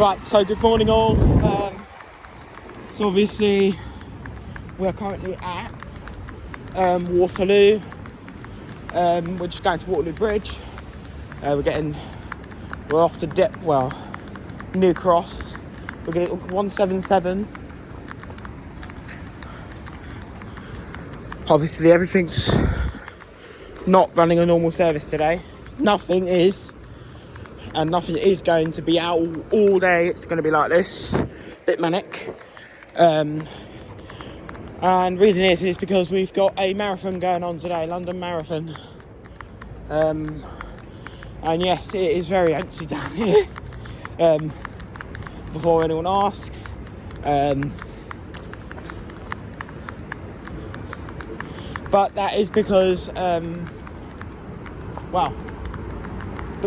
Right, so good morning all. So obviously we're currently at Waterloo. We're just going to Waterloo Bridge. We're off to New Cross. We're getting 177. Obviously everything's not running a normal service today. Nothing is. And nothing is going to be out all day. It's going to be like this, a bit manic. And the reason is because we've got a marathon going on today, London Marathon. And yes, it is very empty down here. Before anyone asks. But that is because, the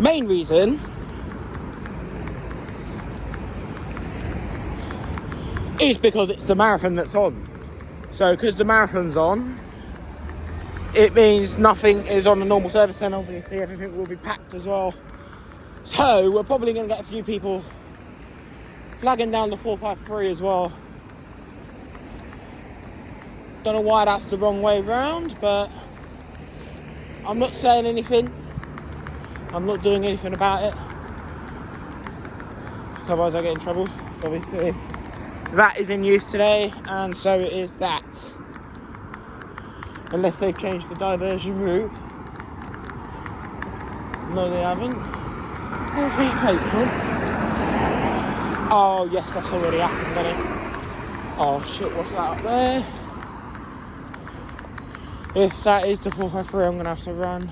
main reason is because it's the marathon that's on. So because the marathon's on, it means nothing is on a normal service, and obviously everything will be packed as well. So we're probably going to get a few people flagging down the 453 as well. Don't know why that's the wrong way round, but I'm not saying anything. I'm not doing anything about it. Otherwise I get in trouble. So obviously that is in use today, and so is that. Unless they've changed the diversion route. No, they haven't. Where's the paper? Oh, yes, that's already happened, hasn't it? Oh, shit, what's that up there? If that is the 453, I'm going to have to run.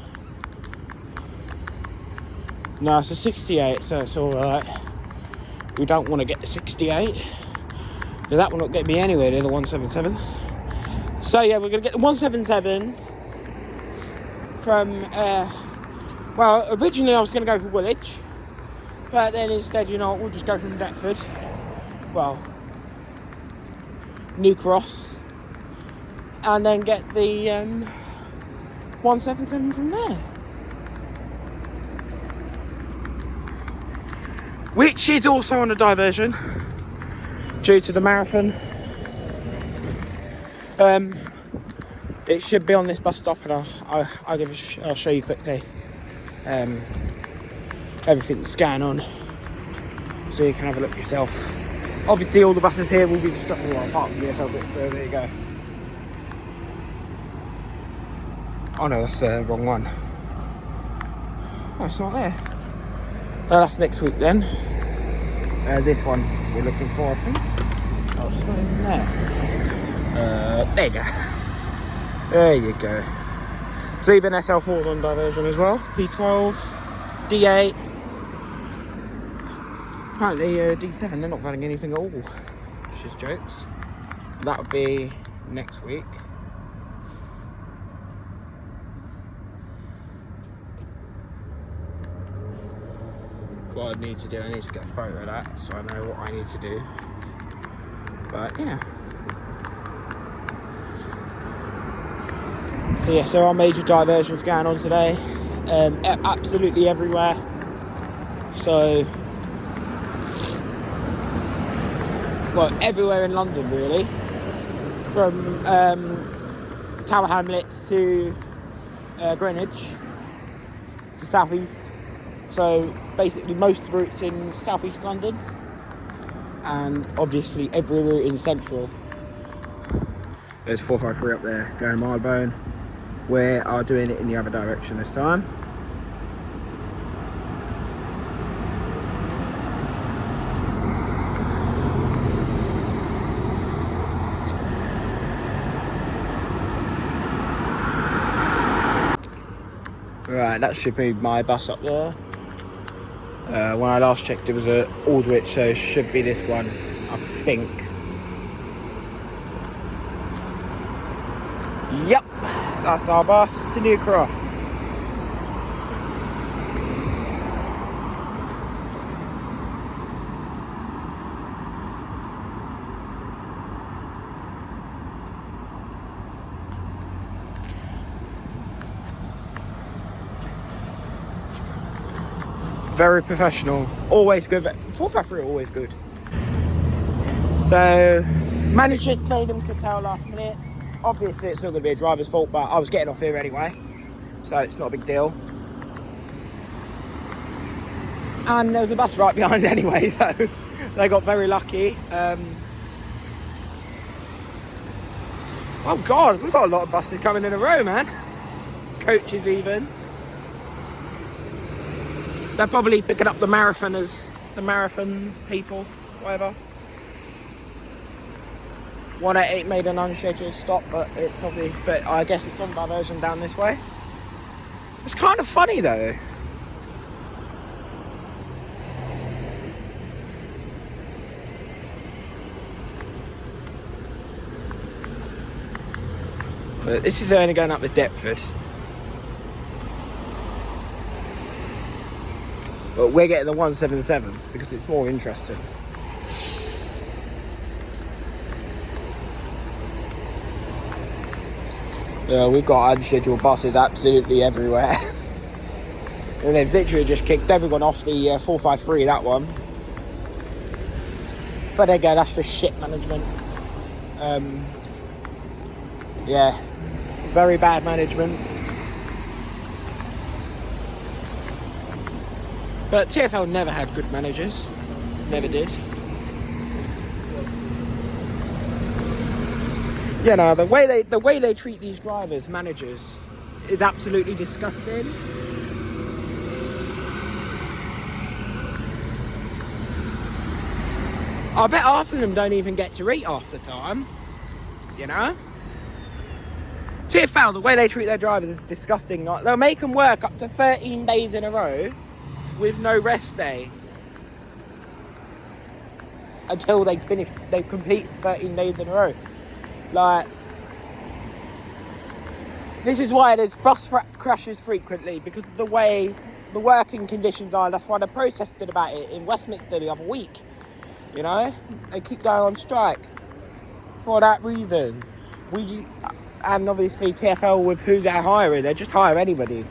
No, it's a 68, so it's alright. We don't want to get the 68. Because that will not get me anywhere near the 177. So, yeah, we're going to get the 177 from... originally I was going to go for Woolwich. But then instead, you know what, we'll just go from Deptford. Well, New Cross. And then get the 177 from there. Which is also on a diversion due to the marathon. It should be on this bus stop, and I'll show you quickly everything that's going on, so you can have a look yourself. Obviously, all the buses here will be just apart from the SL6, so there you go. Oh no, that's the wrong one. Oh, it's not there. No, that's next week then. This one we're looking for, I think. Oh, it's not even there. There you go. There you go. So even SL4 on diversion as well. P12, D8. Apparently D7, they're not running anything at all. Which is jokes. That would be next week. What I need to do, I need to get a photo of that so I know what I need to do. But yeah. So yes, there are major diversions going on today, absolutely everywhere. So, well, everywhere in London really, from Tower Hamlets to Greenwich to South East. So basically most routes in South East London, and obviously every route in Central. There's 453 up there going Marylebone. We are doing it in the other direction this time. Right, that should be my bus up there. When I last checked it was at Aldwych, so it should be this one, I think. Yep, that's our bus to New Cross. Very professional. Always good. 453 always good. So, managers made them curtail last minute. Obviously, it's not going to be a driver's fault, but I was getting off here anyway, so it's not a big deal. And there was a bus right behind anyway, so they got very lucky. Oh God, we've got a lot of buses coming in a row, man. Coaches even. They're probably picking up the marathoners, the marathon people, whatever. 188 made an unscheduled stop, but it's obvious. But I guess it's on diversion down this way. It's kind of funny though. But this is only going up to Deptford. But we're getting the 177 because it's more interesting. Yeah, we've got unscheduled buses absolutely everywhere. And they've literally just kicked everyone off the 453, that one. But again, that's just shit management. Yeah, very bad management. But TfL never had good managers. Never did. You know, the way they treat these drivers, managers, is absolutely disgusting. I bet half of them don't even get to eat half the time. You know? TfL, the way they treat their drivers is disgusting. Like, they'll make them work up to 13 days in a row with no rest day until they complete 13 days in a row. Like, this is why there's bus crashes frequently, because of the way the working conditions are. That's why they protested about it in Westminster the other week. You know, they keep going on strike for that reason. And obviously TfL, with who they're hiring, they just hire anybody.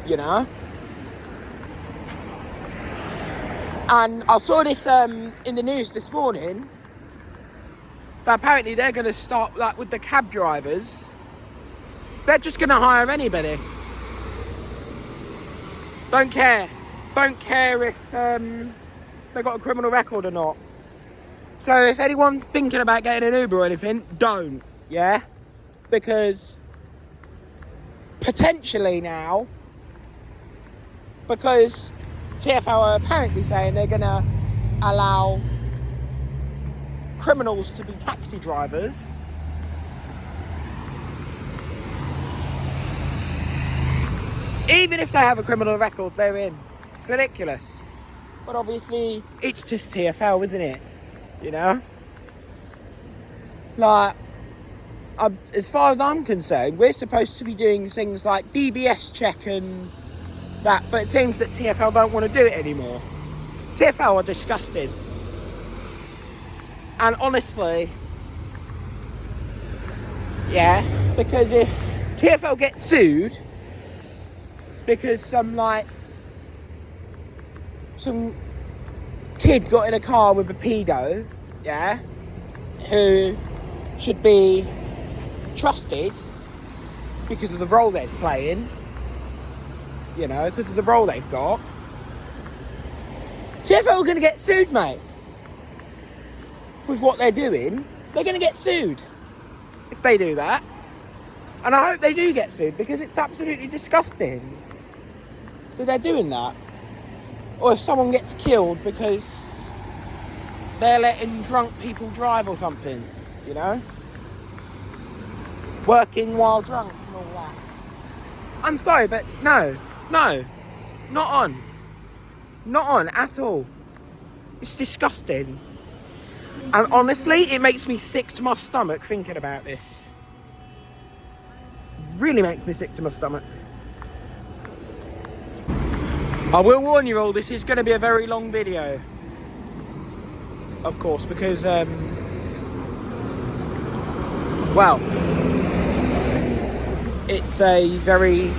You know. And I saw this in the news this morning. That apparently they're going to start, like, with the cab drivers. They're just going to hire anybody. Don't care if they've got a criminal record or not. So if anyone's thinking about getting an Uber or anything, don't, yeah? Because potentially now, because TfL are apparently saying they're going to allow criminals to be taxi drivers. Even if they have a criminal record, they're in. It's ridiculous. But obviously, it's just TfL, isn't it? You know? Like, as far as I'm concerned, we're supposed to be doing things like DBS check and that, but it seems that TfL don't want to do it anymore. TfL are disgusting. And honestly, yeah, because if TfL gets sued because some kid got in a car with a pedo, yeah, who should be trusted because of the role they're playing, you know, because of the role they've got, TfL are going to get sued, mate. With what they're doing, they're going to get sued if they do that. And I hope they do get sued, because it's absolutely disgusting that they're doing that. Or if someone gets killed because they're letting drunk people drive or something, you know? Working while drunk and all that. I'm sorry, but no, not on. Not on at all. It's disgusting. And honestly, it makes me sick to my stomach thinking about this. Really makes me sick to my stomach. I will warn you all, this is going to be a very long video. Of course, because, well, it's a very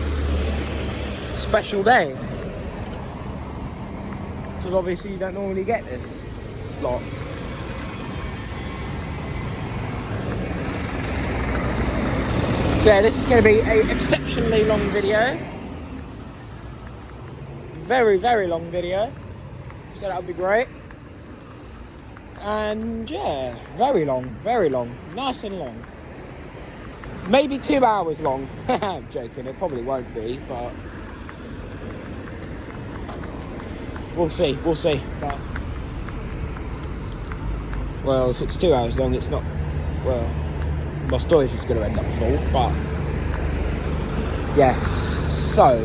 special day. because obviously you don't normally get this lot. So yeah, this is going to be an exceptionally long video. Very, very long video. So that'll be great. And yeah, very long, nice and long. Maybe 2 hours long. I'm joking, it probably won't be, but we'll see. But well, if it's 2 hours long, it's not, well, my story's just going to end up full, but yes. So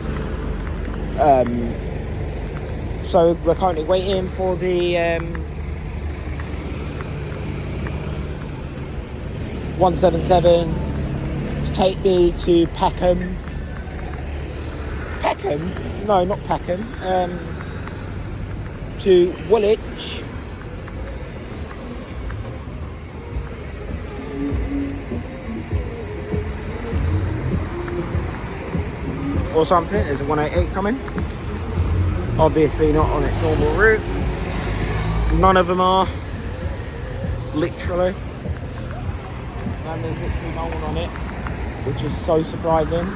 we're currently waiting for the 177 to take me to Peckham. No, not Peckham. To Woolwich. Or something. There's a 188 coming. Obviously not on its normal route. None of them are. Literally. And there's literally no one on it, which is so surprising.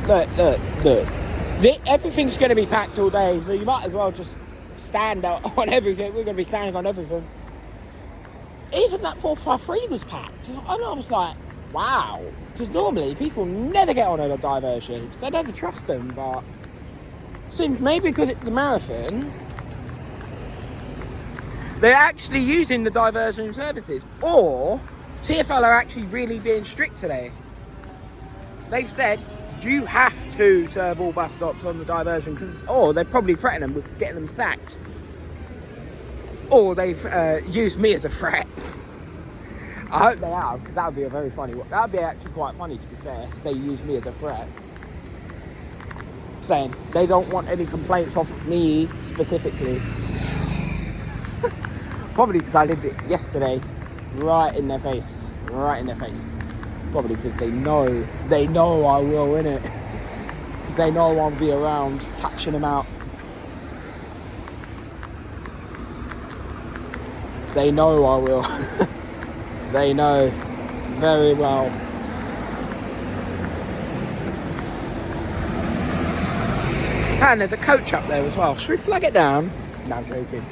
Look. Everything's going to be packed all day, so you might as well just stand out on everything. We're going to be standing on everything. Even that 453 was packed. And I was like, wow. Because normally people never get on a diversion, because I never trust them, but seems maybe because it's the marathon, they're actually using the diversion services, or TfL are actually really being strict today. They've said you have to serve all bus stops on the diversion, or they're probably threatening them with getting them sacked, or they've used me as a threat. I hope they have, because that would be a very funny one. That would be actually quite funny, to be fair, if they use me as a threat, saying they don't want any complaints off of me specifically. Probably because I did it yesterday, right in their face. Probably because they know I will, innit? Because they know I'll be around catching them out. They know I will. They know very well. And there's a coach up there as well. Should we flag it down? No, I'm joking.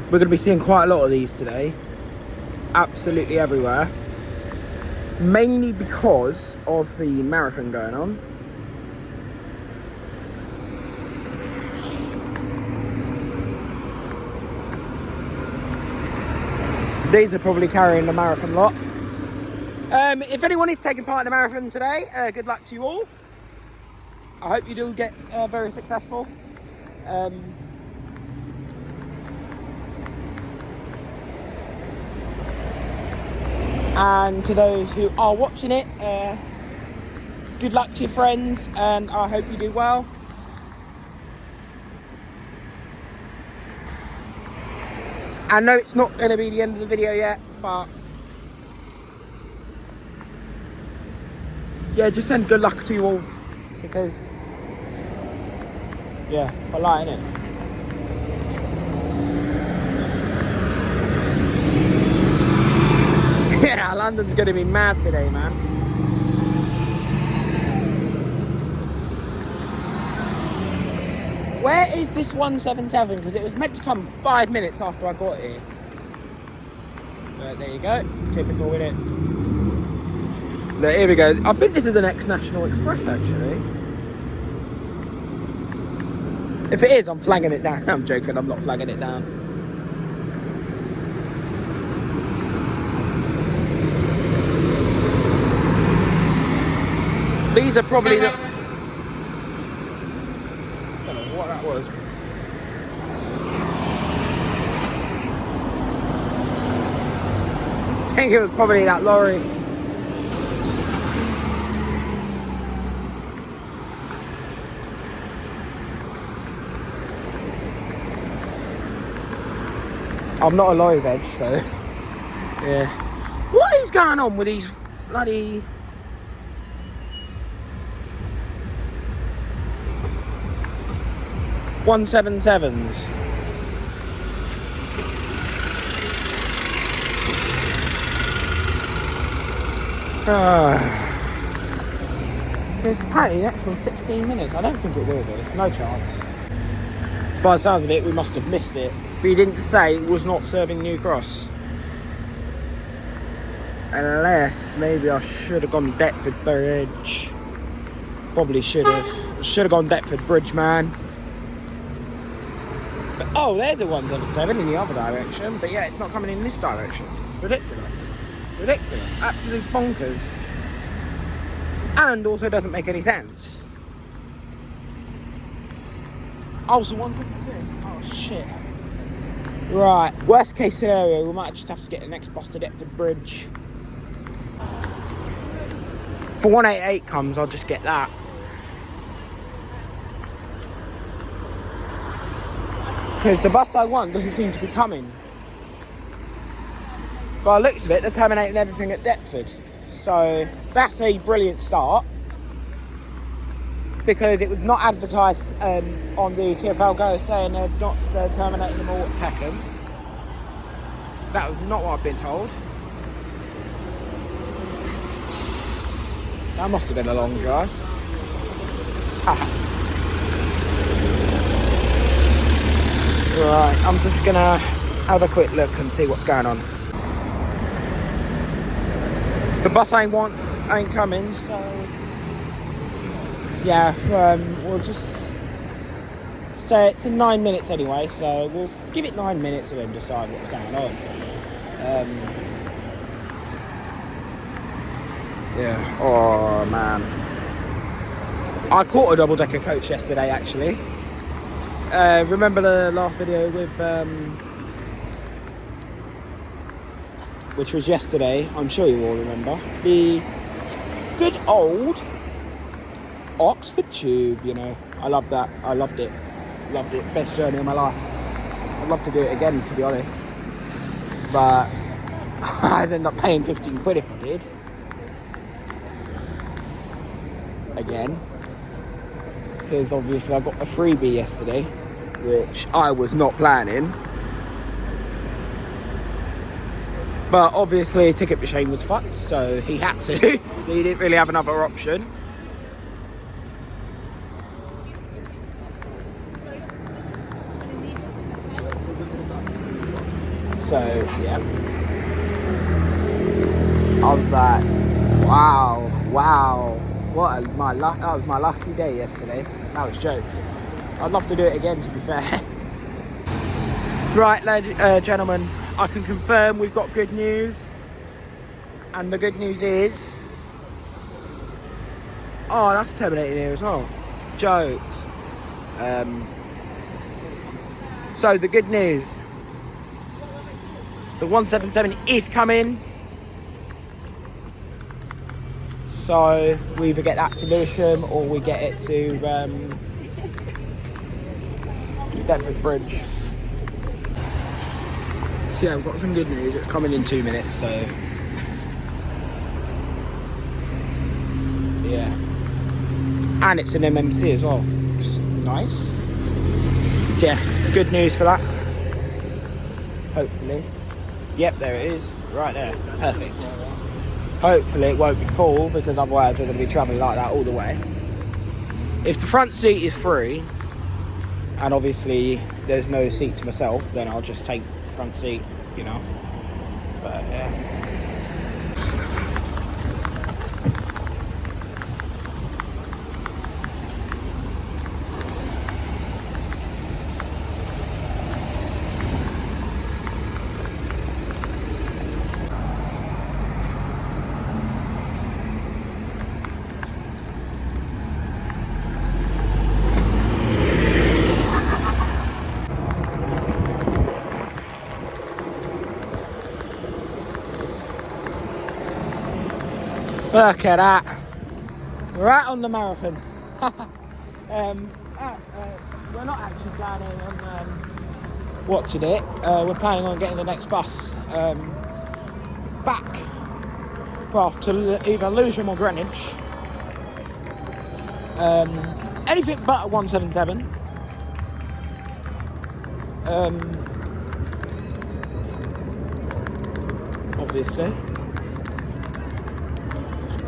We're going to be seeing quite a lot of these today. Absolutely everywhere. Mainly because of the marathon going on. These are probably carrying the marathon lot. If anyone is taking part in the marathon today, good luck to you all. I hope you do get very successful. And to those who are watching it, good luck to your friends, and I hope you do well. I know it's not going to be the end of the video yet, but yeah, just send good luck to you all, because yeah, polite, innit? Yeah, London's going to be mad today, man. Where is this 177? Because it was meant to come 5 minutes after I got here. But there you go. Typical, innit? Look, here we go. I think this is an ex-National Express, actually. If it is, I'm flagging it down. I'm joking, I'm not flagging it down. These are probably the... I don't know what that was. I think it was probably that lorry. I'm not a lorry veg, so yeah. What is going on with these bloody... .177s? It's apparently next one's 16 minutes. I don't think it will be. No chance. By the sounds of it, we must have missed it. But he didn't say it was not serving New Cross. Unless maybe I should have gone Deptford Bridge. Probably should have. Should have gone Deptford Bridge, man. But, oh, they're the 177 in the other direction. But yeah, it's not coming in this direction. Ridiculous. Ridiculous. Absolute bonkers. And also doesn't make any sense. Oh, so 152. Oh, shit. Right. Worst case scenario, we might just have to get the next bus to Deptford Bridge. If 188 comes, I'll just get that. Because the bus I want doesn't seem to be coming. By the looks of it, they're terminating everything at Deptford. So that's a brilliant start. Because it was not advertised on the TfL Go saying they're terminating them all at Peckham. That was not what I've been told. That must have been a long drive. Right, I'm just gonna have a quick look and see what's going on. The bus ain't coming, so yeah, we'll just say it's in 9 minutes anyway, so we'll give it 9 minutes and then decide what's going on. Yeah, oh man. I caught a double-decker coach yesterday actually. Remember the last video with which was yesterday, I'm sure you all remember, the good old Oxford Tube, you know. I loved that. I loved it. Loved it. Best journey of my life. I'd love to do it again, to be honest. But I'd end up paying 15 quid if I did. Again. Because obviously I got a freebie yesterday, which I was not planning. But obviously Ticket Machine was fucked, so he had to. He didn't really have another option. So yeah, I was like, wow, what my luck! That was my lucky day yesterday. That was jokes. I'd love to do it again, to be fair. Right, gentlemen, I can confirm we've got good news, and the good news is, oh, that's terminating here as well. Jokes. So the good news. The 177 is coming, so we either get that to Lewisham or we get it to Deptford Bridge. So yeah, we've got some good news. It's coming in 2 minutes, so yeah. And it's an MMC as well, which is nice. So yeah, good news for that. Hopefully. Yep, there it is, right there, perfect. Hopefully it won't be full, because otherwise we're going to be travelling like that all the way. If the front seat is free, and obviously there's no seat to myself, then I'll just take the front seat, you know. But yeah. Look at that. Right on the marathon. We're not actually planning on watching it. We're planning on getting the next bus back well, to either Lewisham or Greenwich. Anything but a 177. Obviously.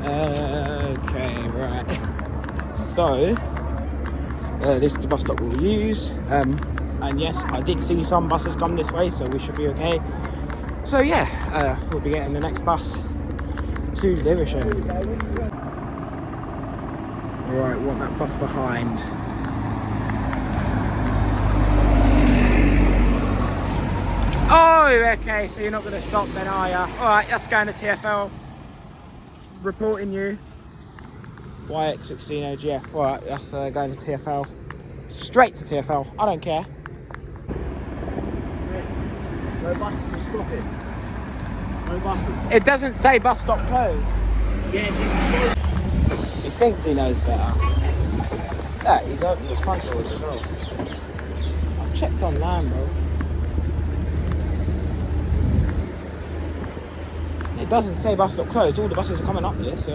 Okay, right. So, this is the bus stop we'll use. And yes, I did see some buses come this way, so we should be okay. So yeah, we'll be getting the next bus to Lewisham. Alright, want that bus behind. Oh, okay, so you're not going to stop then, are you? Alright, that's going to TfL. Reporting you. YX16OGF. Alright, that's going to TfL. Straight to TfL. I don't care. No buses are stopping. No buses. It doesn't say bus stop closed. Yeah, this He thinks he knows better. Yeah, he's opened his front doors as well. I've checked online, bro. It doesn't say bus stop closed. All the buses are coming up here, so...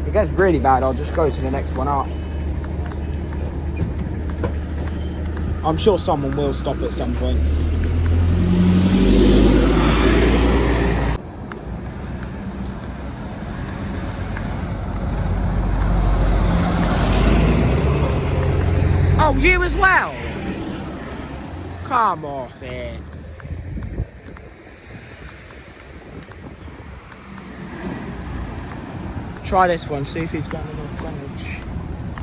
If it gets really bad, I'll just go to the next one up. I'm sure someone will stop at some point. Oh, you as well? Come off it. Try this one, see if he's going to North Greenwich.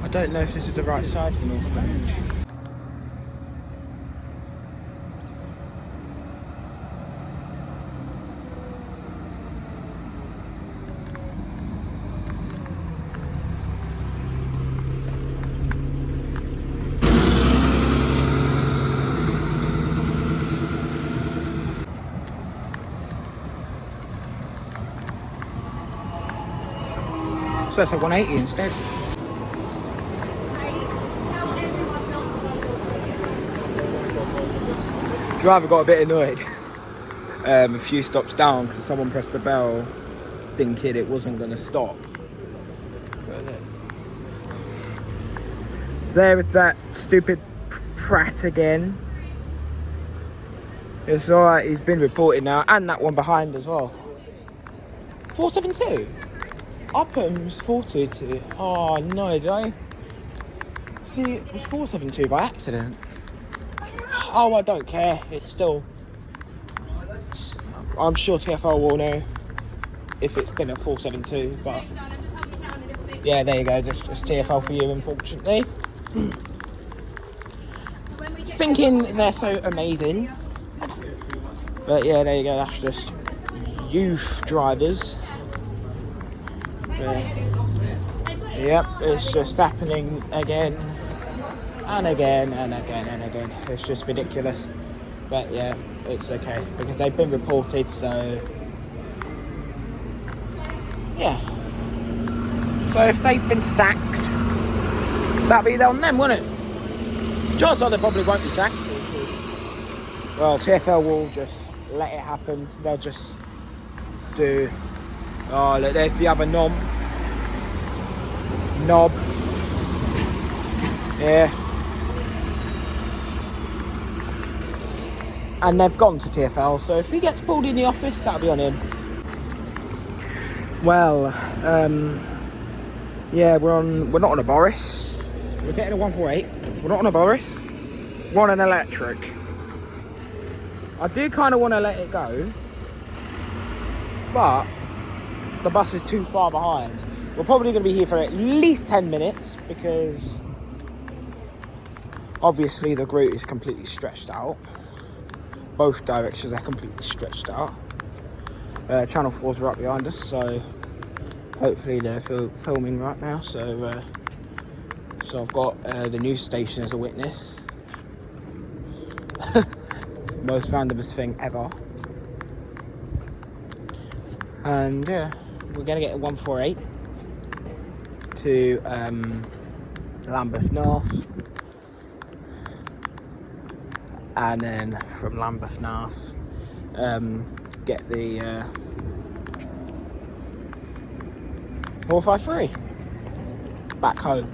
I don't know if this is the right side for North Greenwich. So that's a 180 instead. Driver got a bit annoyed a few stops down because someone pressed the bell thinking it wasn't going to stop. So there with that stupid prat again. It's alright, he's been reported now, and that one behind as well. 472? I put him as 422. Oh no, did I? See, it was 472 by accident. Oh, I don't care. It's still... I'm sure TfL will know if it's been a 472, but... Yeah, there you go. Just TfL for you, unfortunately. Thinking they're so amazing. But yeah, there you go. That's just youth drivers. Yep, it's just happening again and again and again and again. It's just ridiculous. But yeah, it's okay because they've been reported, so yeah. So if they've been sacked, that'll be on them, won't it? Chances are they probably won't be sacked. Well, TfL will just let it happen. They'll just do... Oh, look, there's the other knob. Yeah. And they've gone to TfL, so if he gets pulled in the office, that'll be on him. Well, yeah, we're not on a Boris. We're getting a 148. We're not on a Boris. We're on an electric. I do kind of want to let it go, but the bus is too far behind. We're probably going to be here for at least 10 minutes because obviously the route is completely stretched out. Both directions are completely stretched out. Channel 4's right behind us, so hopefully they're filming right now. So I've got the news station as a witness. Most randomest thing ever. And yeah, we're gonna get a 148 to Lambeth North, and then from Lambeth North, get the 453 back home.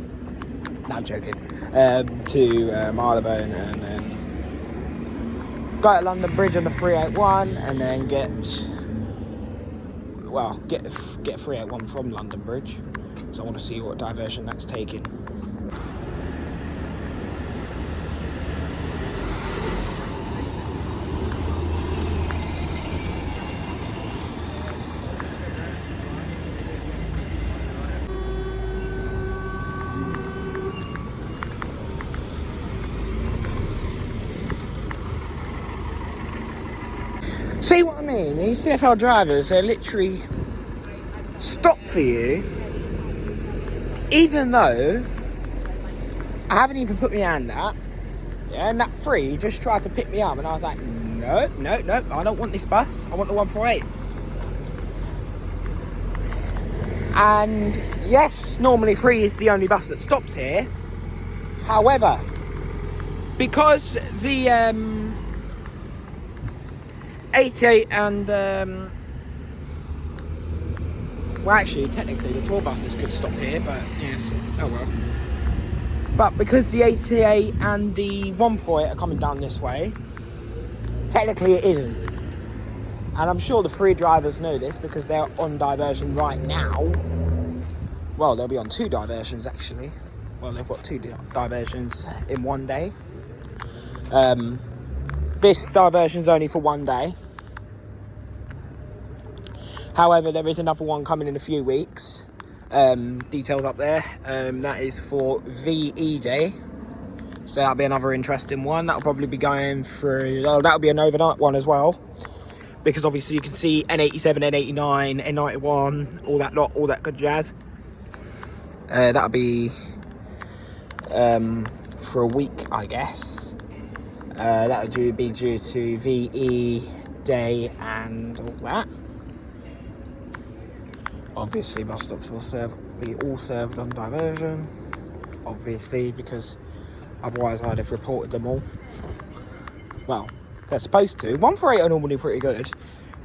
No, I'm joking. To Marylebone, and then go to London Bridge on the 381, and then get 381 from London Bridge. So I want to see what diversion that's taking. See what I mean? These TfL drivers, they literally stop for you, even though I haven't even put my hand out. Yeah, and that 3 just tried to pick me up, and I was like, no, I don't want this bus. I want the 148. And yes, normally 3 is the only bus that stops here. However, because the 88 and well, actually, technically the tour buses could stop here, but yes, oh well. But because the 88 and the 148 are coming down this way, technically it isn't. And I'm sure the 3 drivers know this because they're on diversion right now. Well, they'll be on 2 diversions actually. Well, they've got 2 diversions in one day. This diversion's only for one day. However, there is another one coming in a few weeks. Details up there. That is for VE Day. So that'll be another interesting one. That'll probably be going through... Oh, that'll be an overnight one as well. Because obviously you can see N87, N89, N91, all that lot, all that good jazz. That'll be for a week, I guess. That'll be due to VE Day and all that. Obviously, bus stops will be all served on diversion. Obviously, because otherwise I'd have reported them all. Well, they're supposed to. 148 are normally pretty good,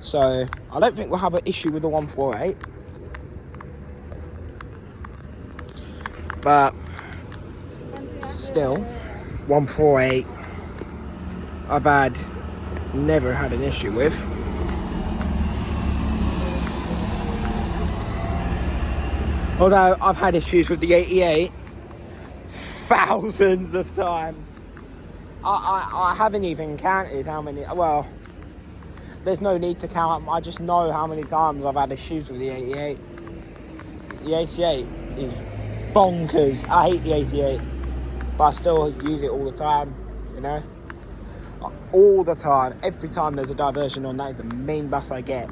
so I don't think we'll have an issue with the 148. But still, 148 I've never had an issue with. Although I've had issues with the 88 thousands of times. I haven't even counted how many. Well, there's no need to count. I just know how many times I've had issues with the 88. The 88 is bonkers. I hate the 88, but I still use it all the time, you know? All the time. Every time there's a diversion on that, the main bus I get.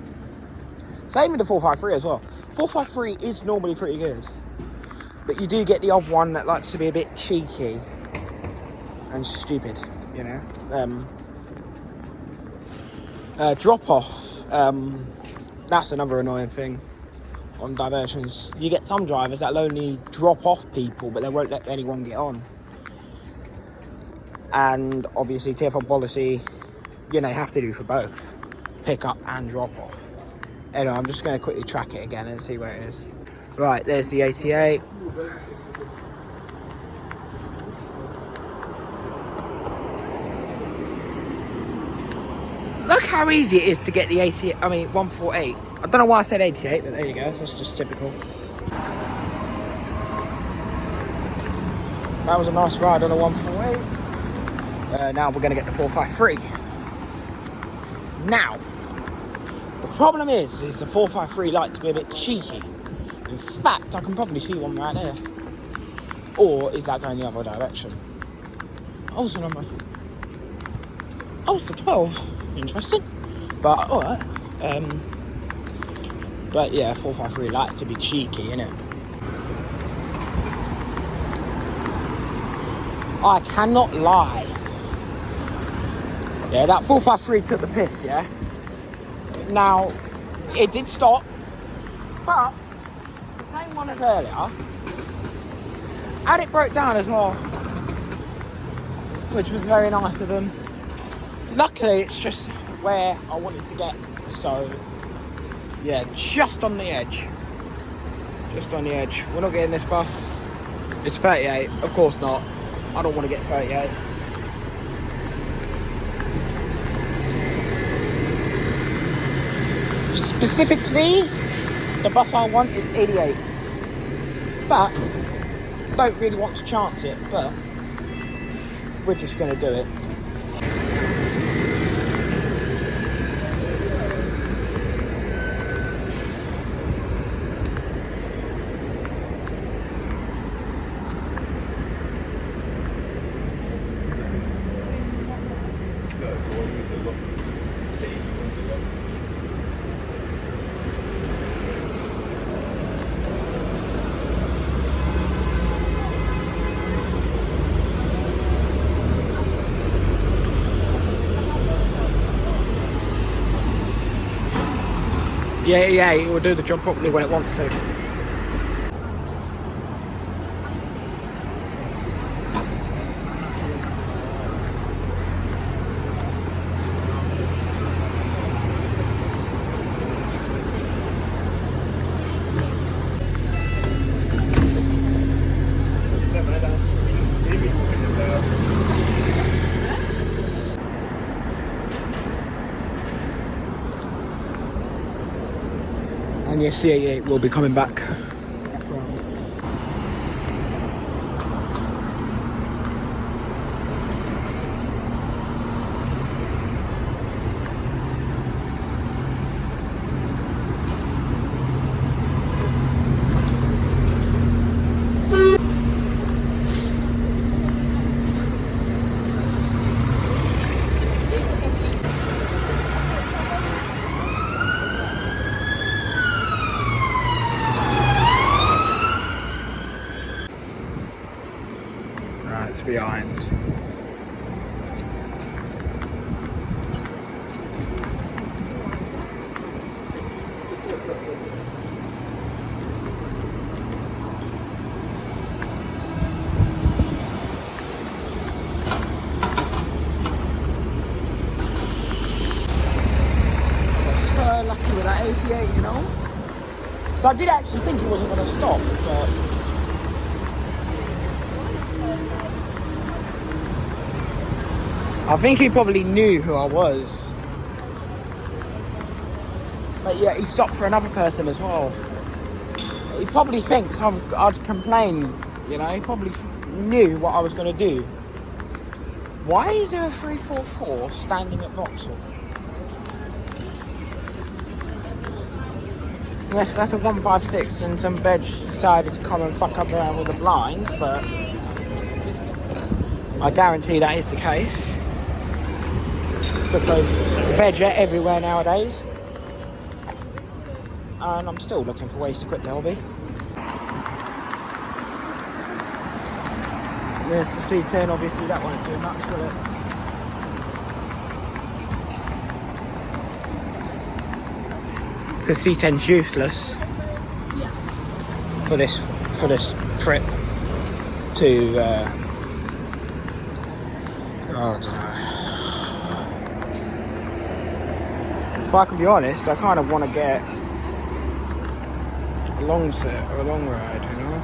Same with the 453 as well. 453 is normally pretty good, but you do get the odd one that likes to be a bit cheeky and stupid, you know. Drop off, that's another annoying thing on diversions. You get some drivers that'll only drop off people, but they won't let anyone get on. And obviously TfL policy, you know, you have to do for both, pick up and drop off. Anyway, I'm just going to quickly track it again and see where it is. Right, there's the 88. Look how easy it is to get the 148. I don't know why I said 88, but there you go. That's just typical. That was a nice ride on a 148. Now we're going to get the 453. Now, the problem is the 453 like to be a bit cheeky. In fact, I can probably see one right there. Or is that going the other direction? Oh, it's the number. Oh, it's the 12. Interesting. But, alright. But yeah, 453 like to be cheeky, innit? I cannot lie. Yeah, that 453 took the piss, yeah? Now, it did stop, but the same one as earlier, and it broke down as well, which was very nice of them. luckily it's just where I wanted to get, so yeah, just on the edge. Just on the edge. We're not getting this bus. It's 38, of course not. I don't want to get 38. Specifically, the bus I want is 88. But, don't really want to chance it, but we're just going to do it. Yeah, it will do the job properly when it wants to. And yes, the 88 will be coming back. Right, it's behind. So lucky with that 88, you know. So I did actually think he wasn't going to stop, but I think he probably knew who I was. But yeah, he stopped for another person as well. He probably thinks I'd complain, you know. He probably knew what I was going to do. Why is there a 344 standing at Vauxhall? Unless that's a 156 and some veg decided to come and fuck up around with the blinds, but I guarantee that is the case. Because veg are everywhere nowadays. And I'm still looking for ways to quit the hobby. There's the C10, obviously that won't do much, will it? Because C10's useless for this trip to I don't know. If I can be honest, I kind of want to get a long set or a long ride, you know.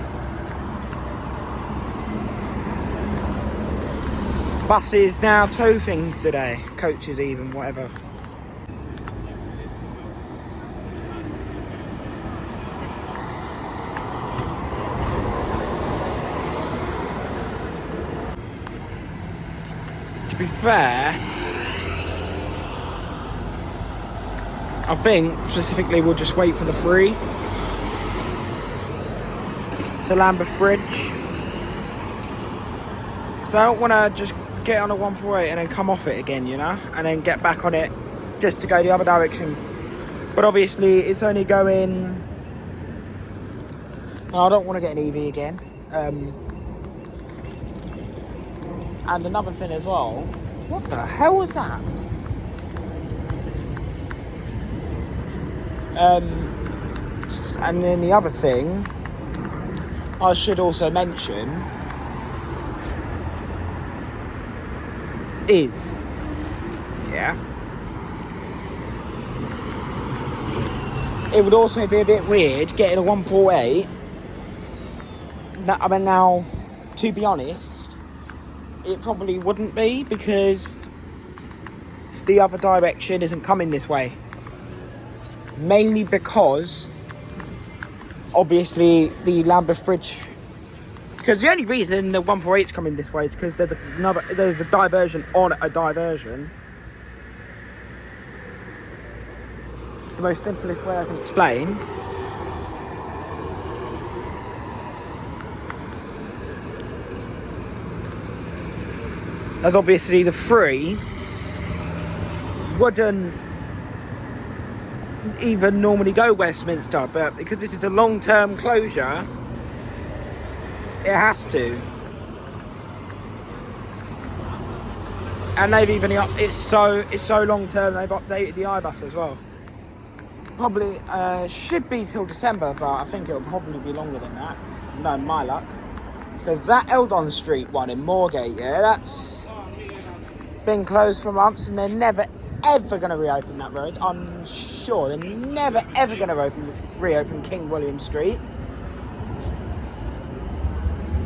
Buses now, two things today, coaches even, whatever. To be fair, I think specifically we'll just wait for the free to Lambeth Bridge. So I don't want to just get on a 148 and then come off it again, you know, and then get back on it just to go the other direction. But obviously it's only going, and I don't want to get an EV again. And another thing as well, what the hell was that? And then the other thing I should also mention is there, it would also be a bit weird getting a 148. Now, to be honest, it probably wouldn't be, because the other direction isn't coming this way. Mainly because, obviously, the Lambeth Bridge. Because the only reason the 148 is coming this way is because there's a diversion on a diversion. The most simplest way I can explain. As obviously the 3 wouldn't even normally go Westminster, but because this is a long-term closure, it has to. And they've even it's so long-term, they've updated the iBus as well. Probably should be till December, but I think it'll probably be longer than that. No, my luck. Because that Eldon Street one in Moorgate, yeah, that's been closed for months, and they're never ever going to reopen that road. I'm sure they're never ever going to reopen King William Street.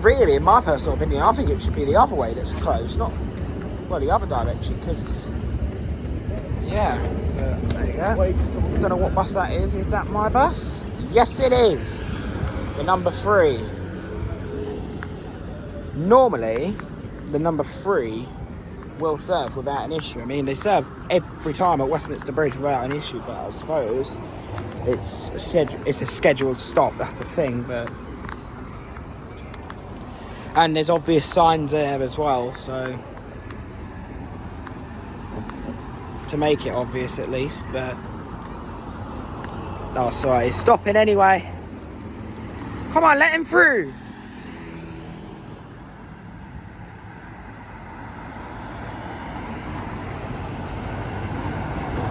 Really, in my personal opinion, I think it should be the other way that's closed, not, well, the other direction, because, yeah, there you go. Don't know what bus that is. Is that my bus? Yes, it is. The number 3. Normally, the number 3 will serve without an issue. I mean, they serve every time at Westminster Bridge without an issue, but I suppose it's a scheduled stop, that's the thing. But and there's obvious signs there as well, so to make it obvious at least. But oh, sorry, he's stopping anyway. Come on, let him through.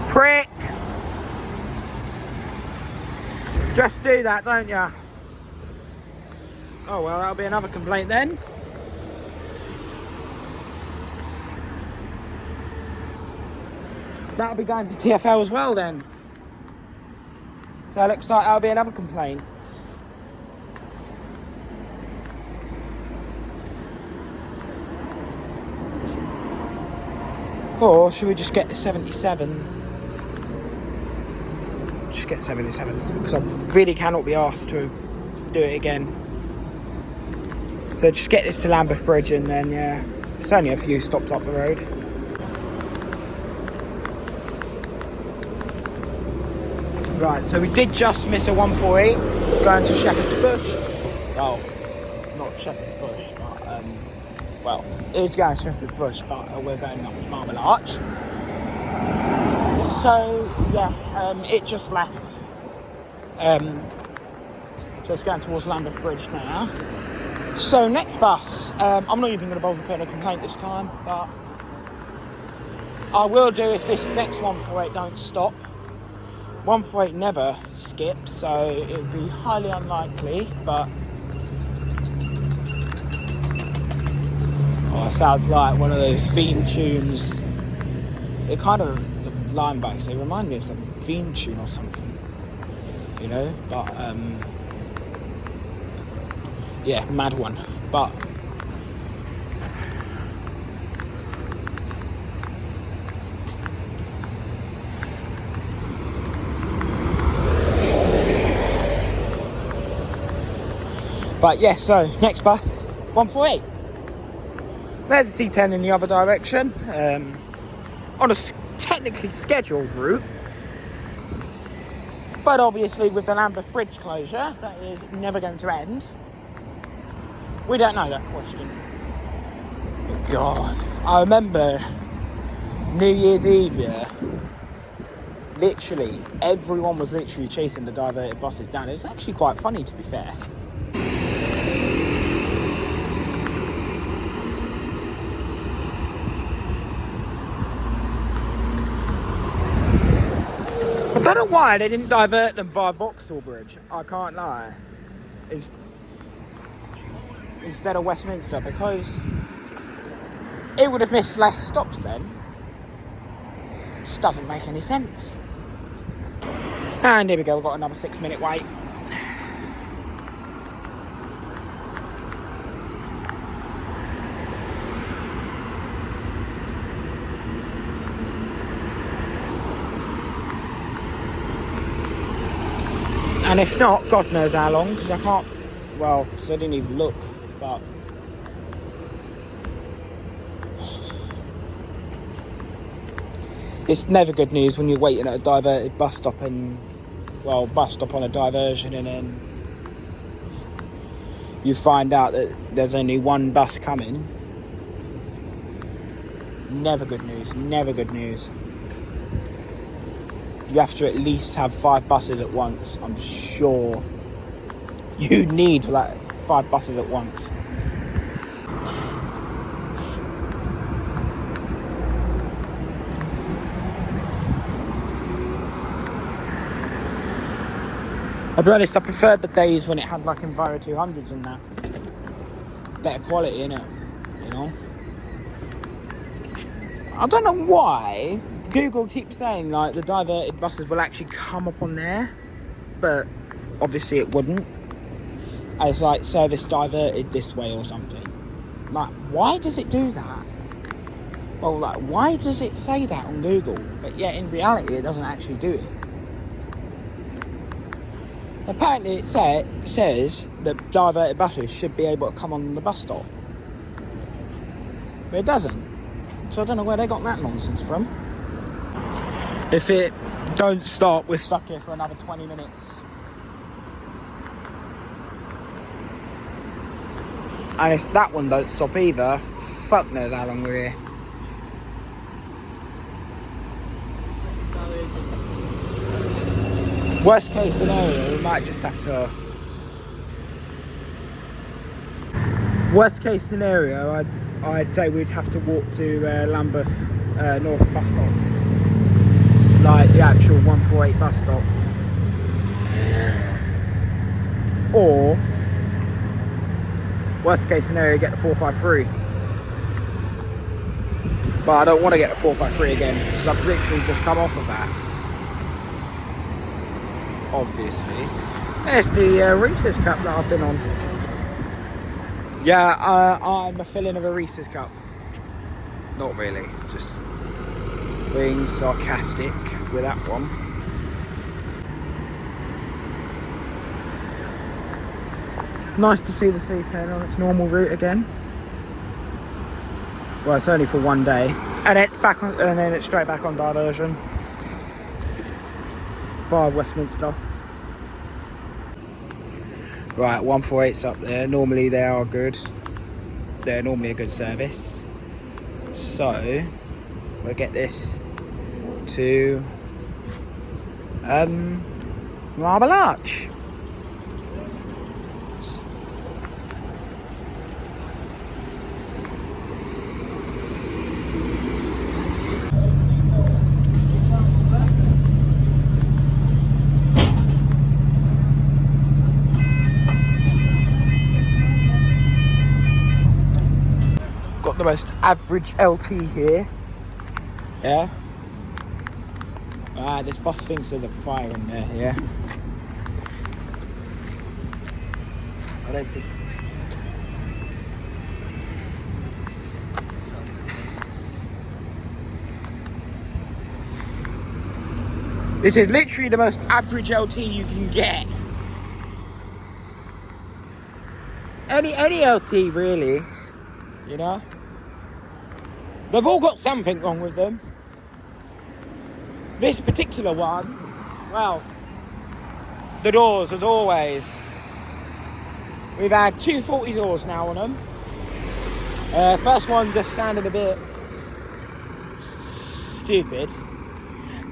Prick! Just do that, don't ya? Oh well, that'll be another complaint then. That'll be going to TfL as well then. So it looks like that'll be another complaint. Or should we just get the 77? Just get 77, because I really cannot be asked to do it again. So just get this to Lambeth Bridge, and then yeah, it's only a few stops up the road. Right, so we did just miss a 148 going to Shepherd's Bush. Well, not Shepherd's Bush, but well, it is going to Shepherd's Bush, but we're going up to Marble Arch. So yeah, it just left. So it's going towards Lambeth Bridge now. So next bus, I'm not even going to bother putting a complaint this time, but I will do if this next 148 don't stop. 148 never skips, so it would be highly unlikely, but oh, it sounds like one of those theme tunes. It kind of, the line backs, they remind me of some theme tune or something, you know, but yeah, mad one, but yeah, so next bus, 148. There's a C10 in the other direction, on a technically scheduled route, but obviously with the Lambeth Bridge closure, that is never going to end. We don't know that question. God, I remember New Year's Eve, yeah, literally everyone was literally chasing the diverted buses down. It was actually quite funny, to be fair. I don't know why they didn't divert them via Vauxhall Bridge, I can't lie, instead of Westminster, because it would have missed less stops then. just doesn't make any sense. And here we go, we've got another 6-minute wait. And if not, God knows how long, because I can't, well, because I didn't even look, but it's never good news when you're waiting at a diverted bus stop and, well, bus stop on a diversion, and then you find out that there's only one bus coming. Never good news, never good news. You have to at least have 5 buses at once. I'm sure you need like 5 buses at once. I'll be honest, I preferred the days when it had like Enviro 200s and that. Better quality, innit? You know? I don't know why Google keeps saying like the diverted buses will actually come up on there, but obviously it wouldn't. As like service diverted this way or something. Like, why does it do that? Well, like, why does it say that on Google? But yet in reality it doesn't actually do it. Apparently it says that diverted buses should be able to come on the bus stop. But it doesn't. So I don't know where they got that nonsense from. If it don't stop, we're stuck here for another 20 minutes. And if that one don't stop either, fuck knows how long we're here. Worst case scenario, we might just have to... Worst case scenario, I'd say we'd have to walk to Lambeth North bus stop. Like the actual 148 bus stop. Or, worst case scenario, get the 453. But I don't want to get the 453 again, because I've literally just come off of that. Obviously. There's the Reese's Cup that I've been on. Yeah, I'm a filling of a Reese's Cup. Not really, just being sarcastic with that one. Nice to see the C10 on its normal route again. Well, it's only for one day, and it's back on, and then it's straight back on diversion via Westminster. Right, 148's up there. Normally they are good. They're normally a good service. So we'll get this to Marble Arch. Got the most average LT here. Yeah. This bus thinks there's a fire in there, yeah. I don't think. This is literally the most average LT you can get. Any LT really, you know. They've all got something wrong with them. This particular one, well, the doors as always. We've had 240 doors now on them. First one just sounded a bit stupid.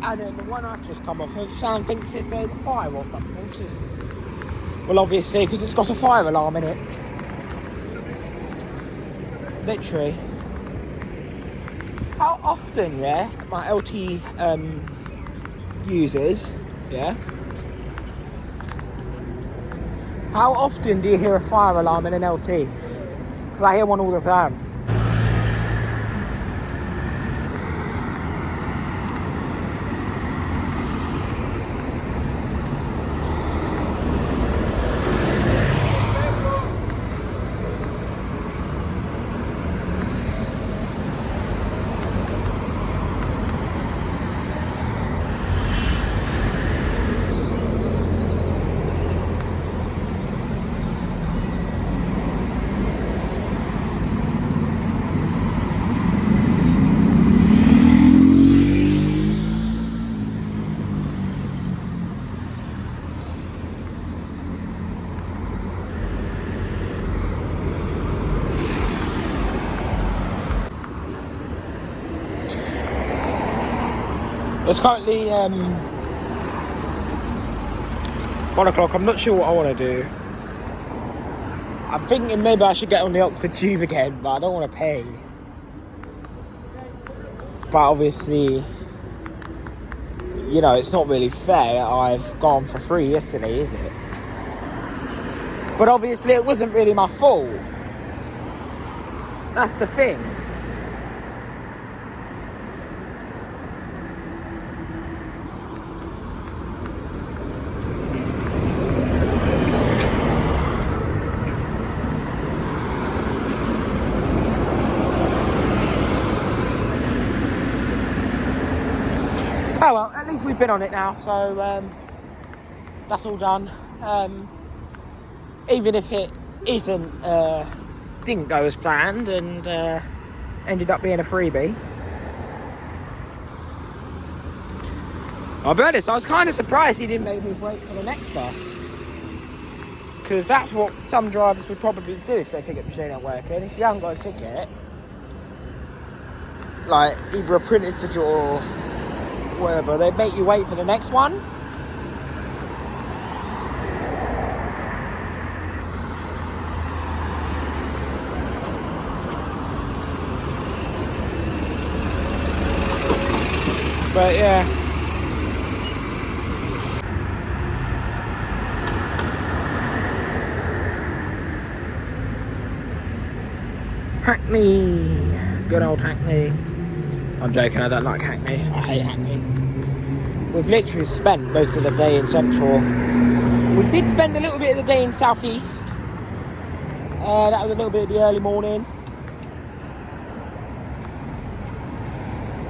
And then the one I've just come off of, Sam thinks there's a fire or something. Well, obviously, because it's got a fire alarm in it. Literally. How often, yeah, my LT users, yeah, how often do you hear a fire alarm in an LT? Because I hear one all the time. It's currently 1 o'clock. I'm not sure what I want to do. I'm thinking maybe I should get on the Oxford Tube again, but I don't want to pay. But obviously, you know, it's not really fair. I've gone for free yesterday, is it? But obviously it wasn't really my fault. That's the thing. Oh well, at least we've been on it now, so that's all done. Even if it didn't go as planned and ended up being a freebie. I'll be honest, I was kind of surprised he didn't make me wait for the next bus. Because that's what some drivers would probably do if their ticket machine ain't working. If you haven't got a ticket, like either a printed ticket or whatever, they make you wait for the next one. But yeah. Hackney, good old Hackney. I'm joking, I don't like Hackney, I hate Hackney. We've literally spent most of the day in Central. We did spend a little bit of the day in South East. That was a little bit of the early morning.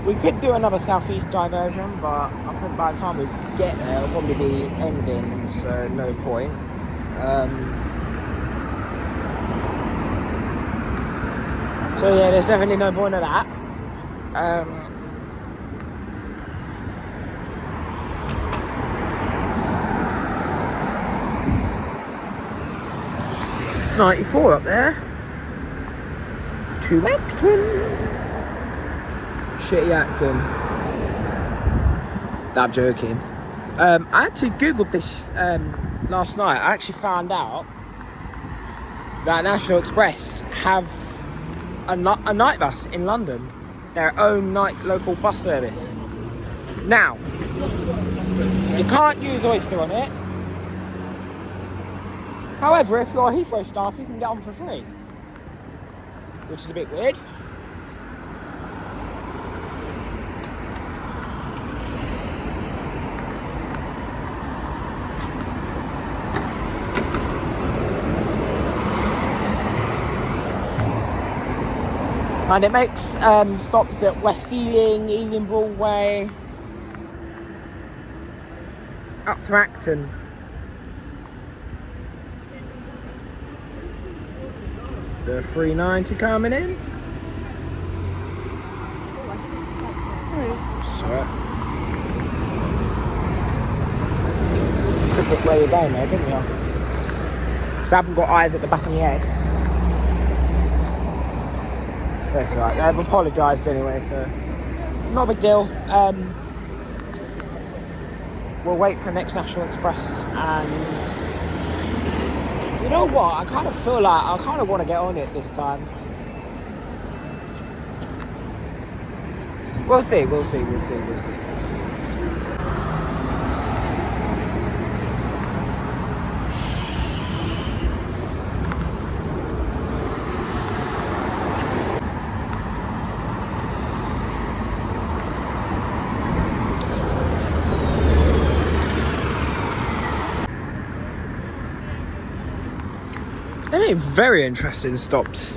We could do another South East diversion, but I think by the time we get there, it'll probably be ending, so no point. So yeah, there's definitely no point of that. 94 up there. To Acton. Shitty Acton. I'm joking. I actually googled this last night. I actually found out that National Express have a night bus in London. Their own night local bus service. Now, you can't use Oyster on it. However, if you're a Heathrow staff, you can get on for free. Which is a bit weird. And it makes stops at West Ealing, Ealing Broadway, up to Acton. The 390 coming in. Sorry. Look at where you're going there, didn't you? Because I haven't got eyes at the back of my head. That's right, they've apologised anyway, so not a big deal. We'll wait for next National Express, and you know what, I kind of feel like I kind of want to get on it this time. We'll see. I mean, very interesting stops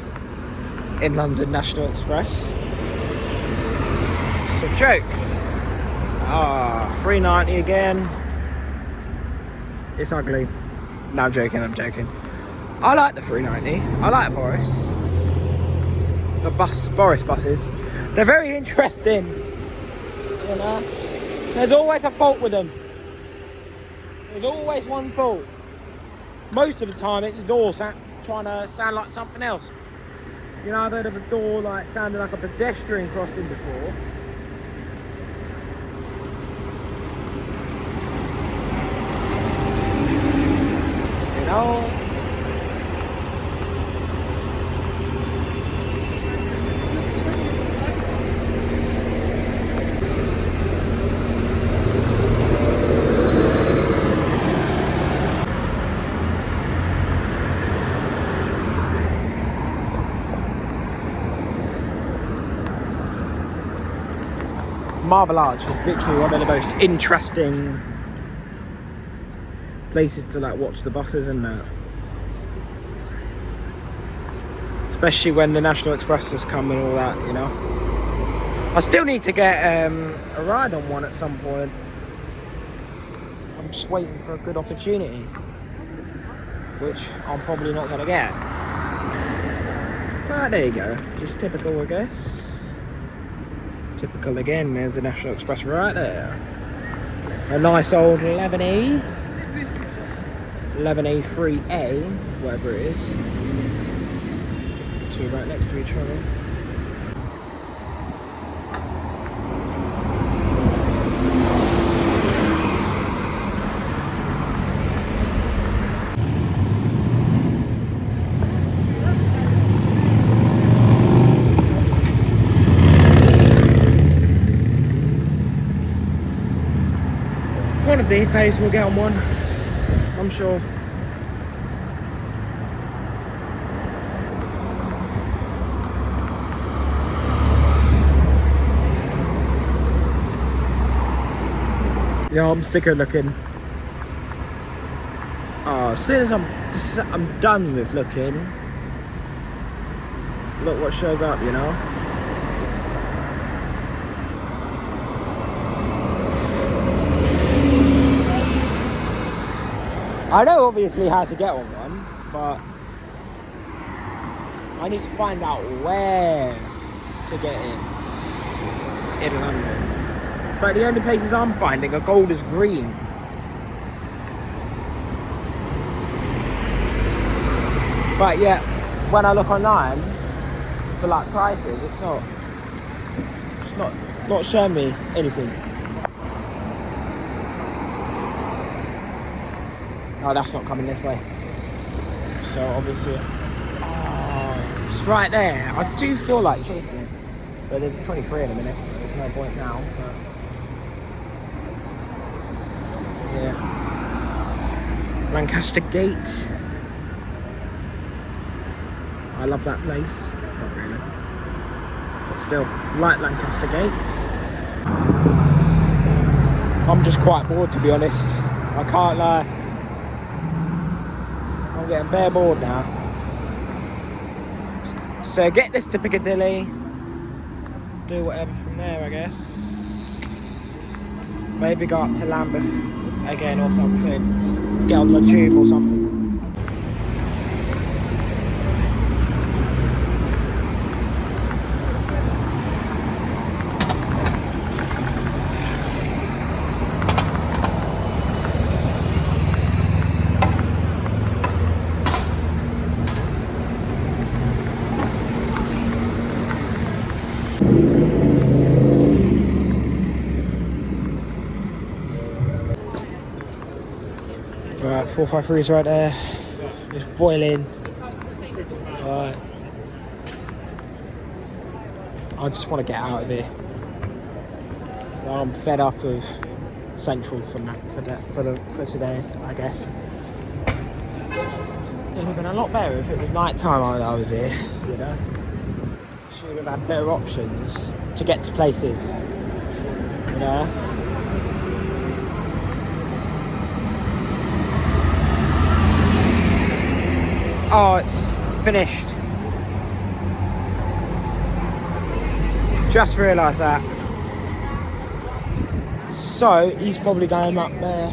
in London National Express. It's a joke. 390 again. It's ugly. No, I'm joking. I like the 390. I like Boris. The Boris buses. They're very interesting. You know, there's always a fault with them. There's always one fault. Most of the time, it's a door trying to sound like something else. You know, I've heard of a door like sounding like a pedestrian crossing before. know? Marble Arch is literally one of the most interesting places to like watch the buses and that. Especially when the National Express has come and all that, you know. I still need to get a ride on one at some point. I'm just waiting for a good opportunity, which I'm probably not going to get. But there you go, just typical I guess. Typical again, there's the National Express right there. A nice old 11E. 11A 3A, whatever it is. Two right next to each other. One of these days we'll get on one, I'm sure. Yeah, I'm sick of looking. Oh, as soon as I'm done with looking, look what shows up, you know. I know obviously how to get on one, but I need to find out where to get in London. But the only places I'm finding are Golders Green. But yeah, when I look online for like prices, it's not showing me anything. Oh, that's not coming this way. So obviously, oh, it's right there. I do feel like chasing it, but there's a 23 in a minute, so there's no point now. But yeah, Lancaster Gate. I love that place. Not really, but still, like Lancaster Gate. I'm just quite bored, to be honest. I can't lie. I'm getting bare bored now. So get this to Piccadilly, do whatever from there, I guess. Maybe go up to Lambeth again or something. Get on the tube or something. Right, 453 is right there. It's boiling. Right. I just want to get out of here. I'm fed up of Central for today, I guess. It would have been a lot better if it was night time I was here, you know. Should have had better options to get to places, you know. Oh, it's finished. Just realised that. So, he's probably going up there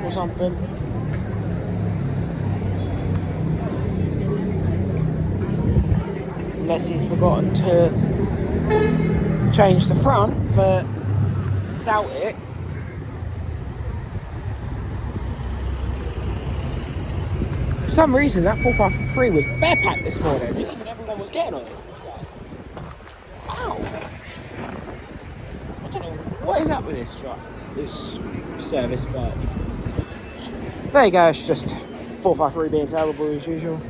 or something. Unless he's forgotten to change the front, but doubt it. For some reason, that 453 was bare packed this morning. Even everyone was getting on it. Ow! I don't know what is up with this truck, this service, but there you go. It's just 453 being terrible as usual.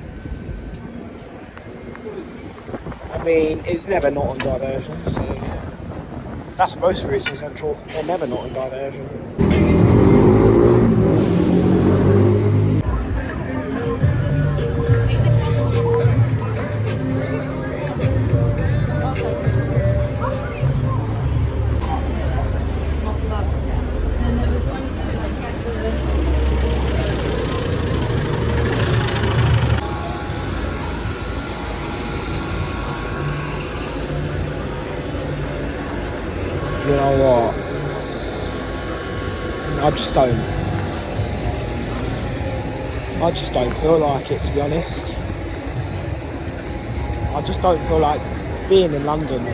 I mean, it's never not on diversion, so that's most routes in Central. They're never not on diversion. You know what? I just don't feel like it, to be honest. I just don't feel like being in London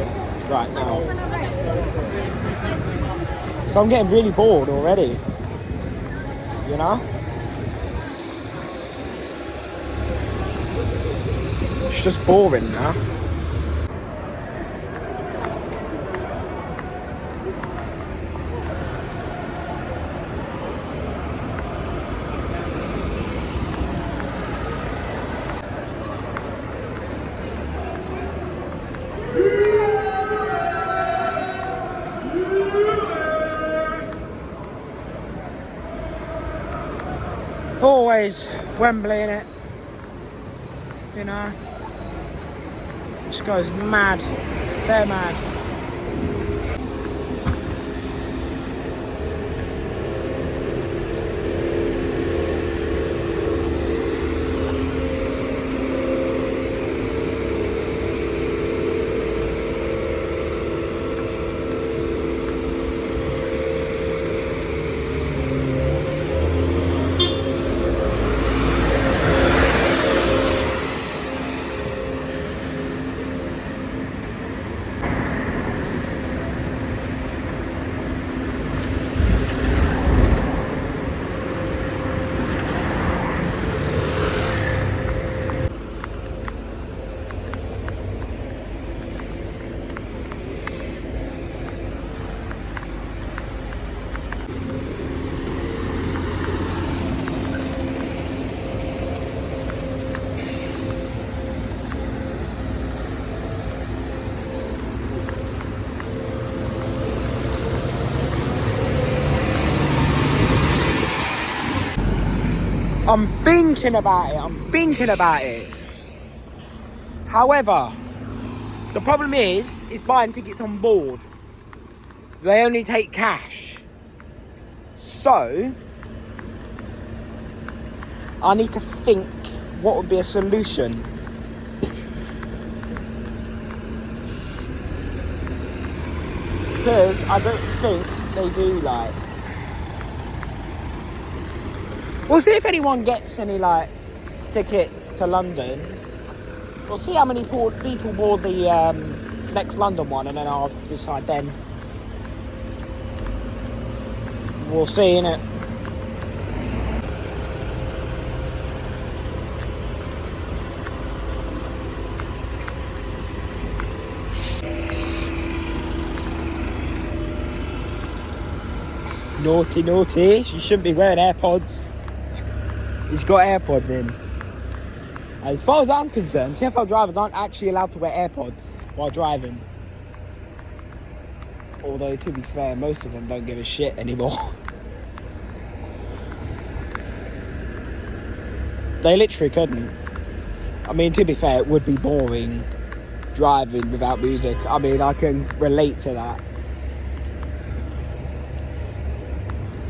right now. So I'm getting really bored already. You know? It's just boring now. Always Wembley, innit? You know? Just goes mad. They're mad. I'm thinking about it. However, the problem is buying tickets on board. They only take cash. So, I need to think what would be a solution. Because I don't think they do like... We'll see if anyone gets any like tickets to London. We'll see how many people board the next London one, and then I'll decide then. We'll see, innit? Naughty, naughty. You shouldn't be wearing AirPods. He's got AirPods in. As far as I'm concerned, TfL drivers aren't actually allowed to wear AirPods while driving. Although, to be fair, most of them don't give a shit anymore. They literally couldn't. I mean, to be fair, it would be boring driving without music. I mean, I can relate to that.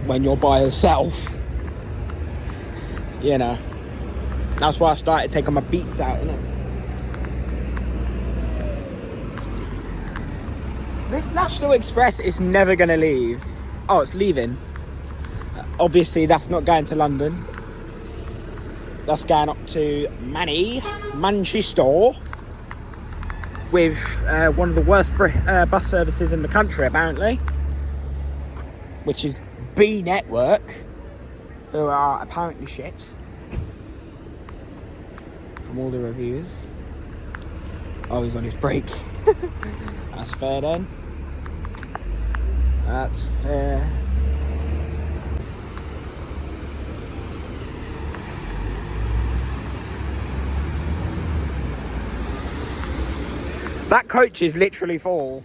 When you're by yourself. You know. That's why I started taking my beats out, innit? This National Express is never going to leave. Oh, it's leaving. Obviously, that's not going to London. That's going up to Manchester. With one of the worst bus services in the country, apparently. Which is B Network. Who are apparently shit. From all the reviews. Oh, he's on his break. That's fair then. That's fair. That coach is literally full.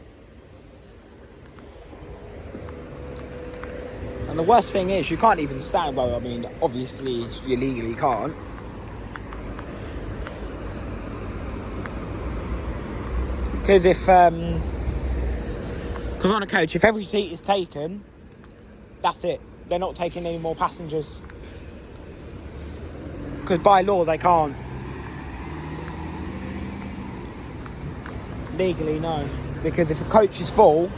And the worst thing is, you can't even stand. Well, I mean, obviously, you legally can't. Because because on a coach, if every seat is taken, that's it. They're not taking any more passengers. Because by law, they can't. Legally, no. Because if a coach is full,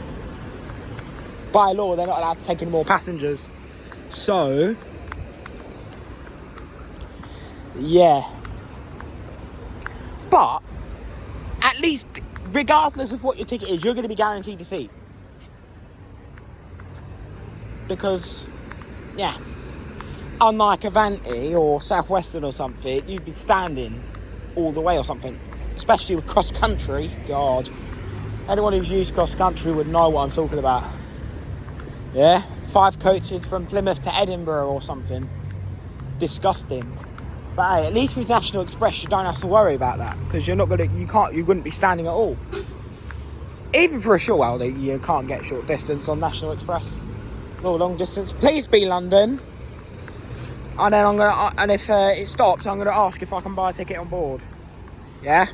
by law, they're not allowed to take any more passengers. So, yeah. But, at least, regardless of what your ticket is, you're going to be guaranteed a seat. Because, yeah, unlike Avanti or Southwestern or something, you'd be standing all the way or something. Especially with cross country. God. Anyone who's used cross country would know what I'm talking about. Yeah, 5 coaches from Plymouth to Edinburgh or something. Disgusting. But hey, at least with National Express you don't have to worry about that, because you wouldn't be standing at all. Even for a short while, you can't get short distance on National Express. No long distance. Please be London. And then and if it stops, I'm gonna ask if I can buy a ticket on board. Yeah.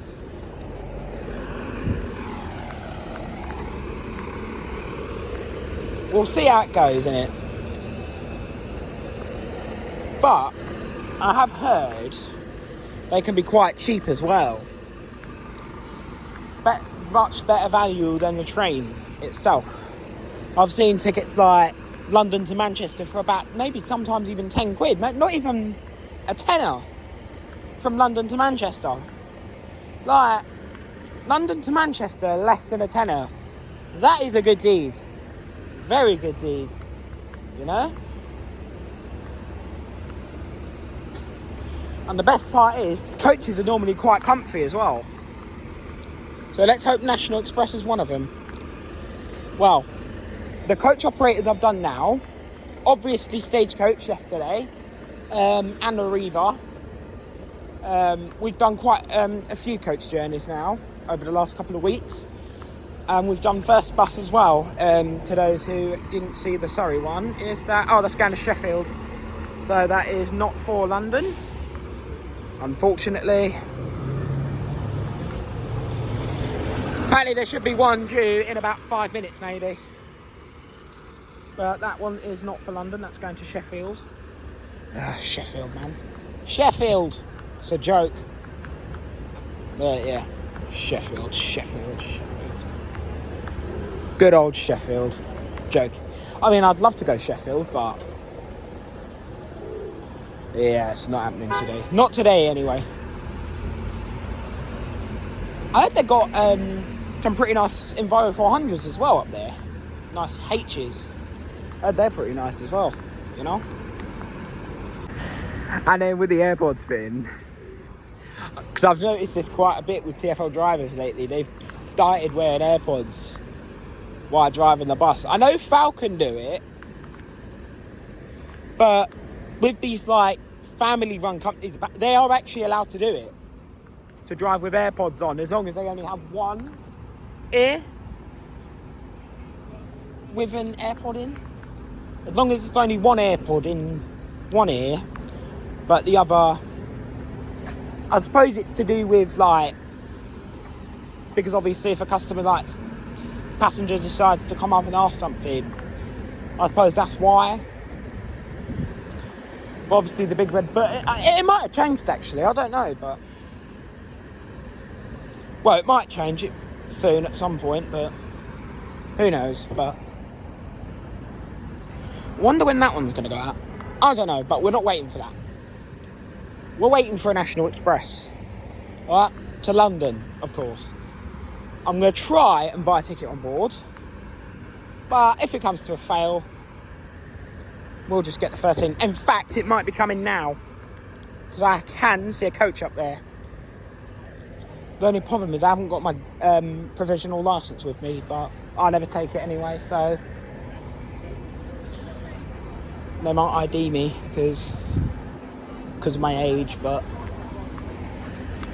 We'll see how it goes, innit? But I have heard they can be quite cheap as well. Much better value than the train itself. I've seen tickets like London to Manchester for about maybe sometimes even 10 quid. Not even a tenner from London to Manchester. Like, London to Manchester, less than a tenner. That is a good deed. Very good deed, you know? And the best part is, coaches are normally quite comfy as well. So let's hope National Express is one of them. Well, the coach operators I've done now, obviously Stagecoach yesterday, and Arriva. We've done quite a few coach journeys now over the last couple of weeks. We've done First Bus as well. To those who didn't see the Surrey one, that's going to Sheffield. So that is not for London, unfortunately. Apparently there should be one due in about 5 minutes maybe. But that one is not for London, that's going to Sheffield. Sheffield, man. Sheffield! It's a joke. But yeah, Sheffield. Good old Sheffield. Joke. I mean, I'd love to go Sheffield, but yeah, it's not happening today. Not today, anyway. I heard they got some pretty nice Enviro 400s as well up there. Nice H's. They're pretty nice as well, you know? And then with the AirPods thing, because I've noticed this quite a bit with TfL drivers lately, they've started wearing AirPods while driving the bus. I know Falcon do it, but with these like family run companies, they are actually allowed to do it, to drive with AirPods on, as long as they only have one ear with an AirPod in. As long as it's only one AirPod in one ear, but the other, I suppose it's to do with like, because obviously if a customer passenger decides to come up and ask something, I suppose that's why. But obviously the big red, but it might have changed actually, I don't know, but well, it might change it soon at some point, but who knows. But wonder when that one's going to go out. I don't know, but we're not waiting for that. We're waiting for a National Express, right, to London, of course. I'm going to try and buy a ticket on board, but if it comes to a fail, we'll just get the 13. In fact, it might be coming now, because I can see a coach up there. The only problem is I haven't got my provisional licence with me, but I never take it anyway, so they might ID me because of my age, but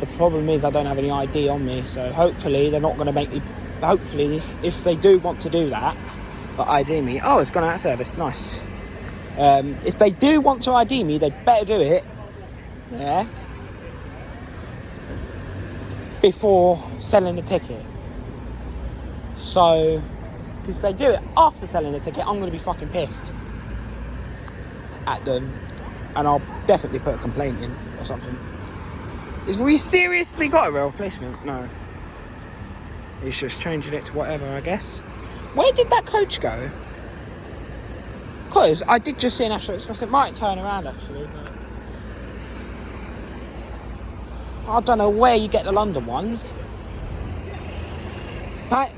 the problem is I don't have any ID on me, so hopefully they're not going to make me... Hopefully, if they do want to do that, but ID me... Oh, it's gone out of service. Nice. If they do want to ID me, they'd better do it. Yeah. Before selling the ticket. So, if they do it after selling the ticket, I'm going to be fucking pissed at them. And I'll definitely put a complaint in or something. Is we seriously got a rail replacement? No. He's just changing it to whatever, I guess. Where did that coach go? Because I did just see an National Express. It might turn around actually, but I don't know where you get the London ones. But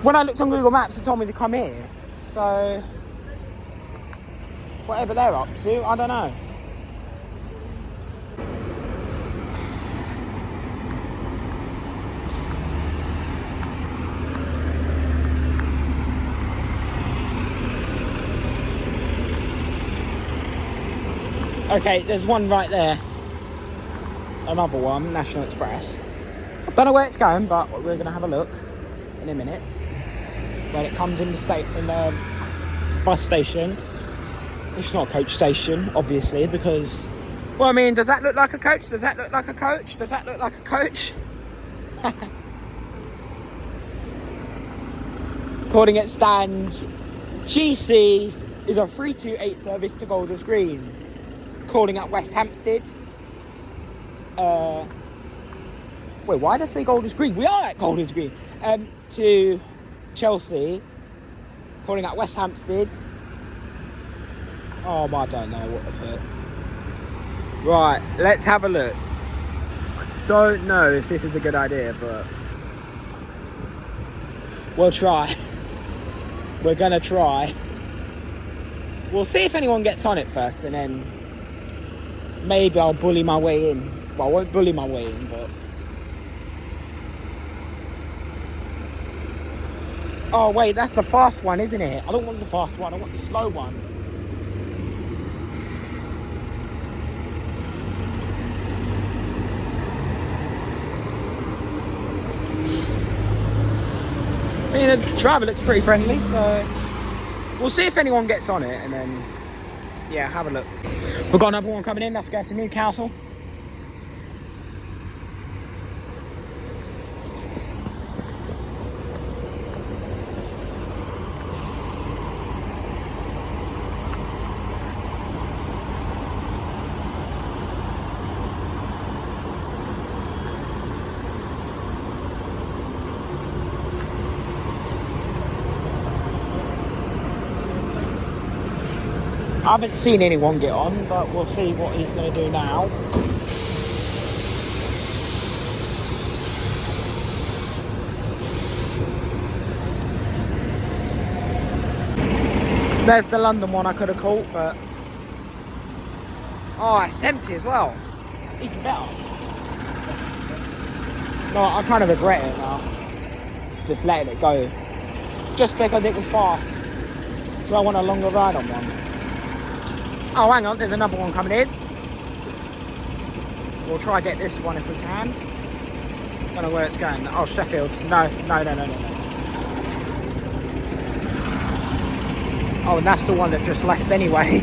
when I looked on Google Maps, it told me to come here. So whatever they're up to, I don't know. Okay, there's one right there. Another one, National Express. I don't know where it's going, but we're going to have a look in a minute. When it comes in the bus station. It's not a coach station, obviously, because... Well, I mean, does that look like a coach? Does that look like a coach? Does that look like a coach? According at stand, GC is a 328 service to Golders Green. Calling at West Hampstead. Wait, why did I say Golders Green? We are at Golders Green. To Chelsea. Calling at West Hampstead. Oh, I don't know what to put. Right, let's have a look. I don't know if this is a good idea, but we'll try. We're gonna try. We'll see if anyone gets on it first, and then maybe I'll bully my way in. Well, I won't bully my way in, but... Oh, wait, that's the fast one, isn't it? I don't want the fast one, I want the slow one. I mean, the driver looks pretty friendly, so... We'll see if anyone gets on it, and then... Yeah, have a look. We've got another one coming in. Let's go to Newcastle. I haven't seen anyone get on, but we'll see what he's going to do now. There's the London one I could have caught, but... Oh, it's empty as well. Even better. No, I kind of regret it now. Just letting it go. Just because it was fast. Do I want a longer ride on one? Oh, hang on, there's another one coming in. We'll try get this one if we can. Don't know where it's going. Oh, Sheffield. No. Oh, and that's the one that just left anyway.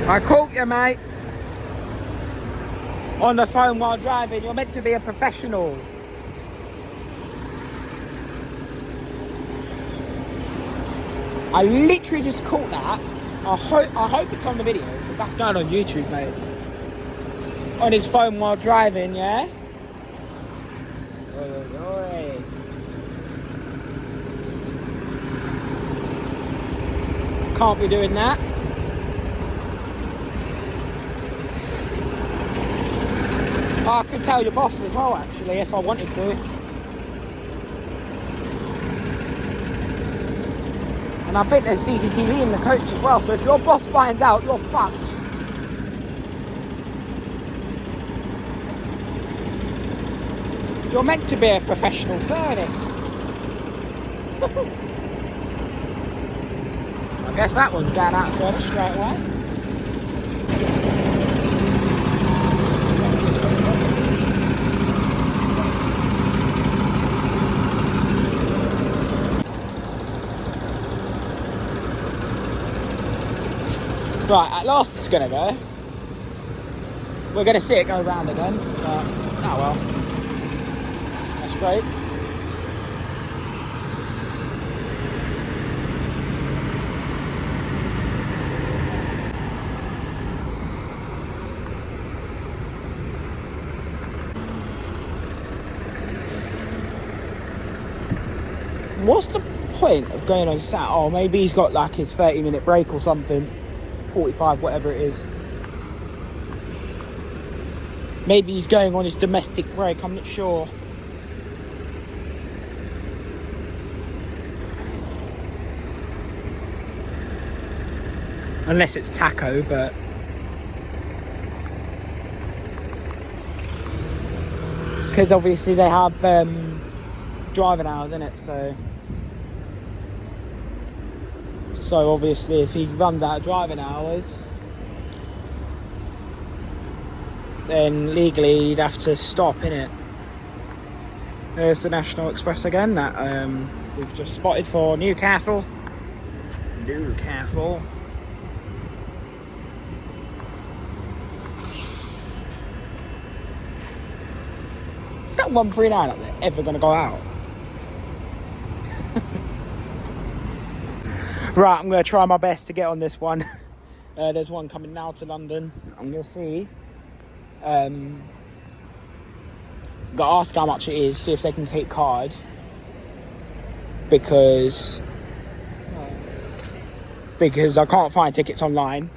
I caught you, mate. On the phone while driving. You're meant to be a professional. I literally just caught that. I hope it's on the video, because that's going on YouTube, mate. On his phone while driving, yeah? Oi. Can't be doing that. I could tell your boss as well, actually, if I wanted to. And I think there's CCTV in the coach as well, so if your boss finds out, you're fucked. You're meant to be a professional service. I guess that one's going out of service straight away. Right, at last it's gonna go. We're gonna see it go round again, but oh well. That's great. What's the point of going on Sat? Oh, maybe he's got like his 30-minute break or something. 45, whatever it is. Maybe he's going on his domestic break, I'm not sure. Unless it's taco, but... because obviously they have driving hours in it, so obviously if he runs out of driving hours, then legally he'd have to stop, innit? There's the National Express again that we've just spotted for Newcastle. That 139 up there ever gonna go out? Right, I'm gonna try my best to get on this one. There's one coming now to London. I'm gonna see. Gotta ask how much it is, see if they can take card. Because I can't find tickets online.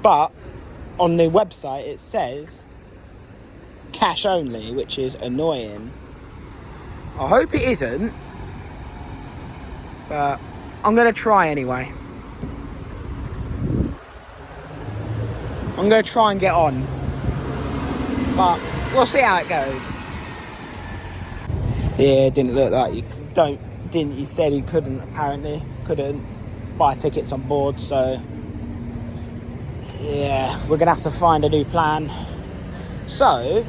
But on the website it says cash only, which is annoying. I hope it isn't, but I'm gonna try anyway. I'm gonna try and get on, but we'll see how it goes. Yeah, it didn't look like you said you couldn't buy tickets on board, so yeah, we're gonna have to find a new plan. So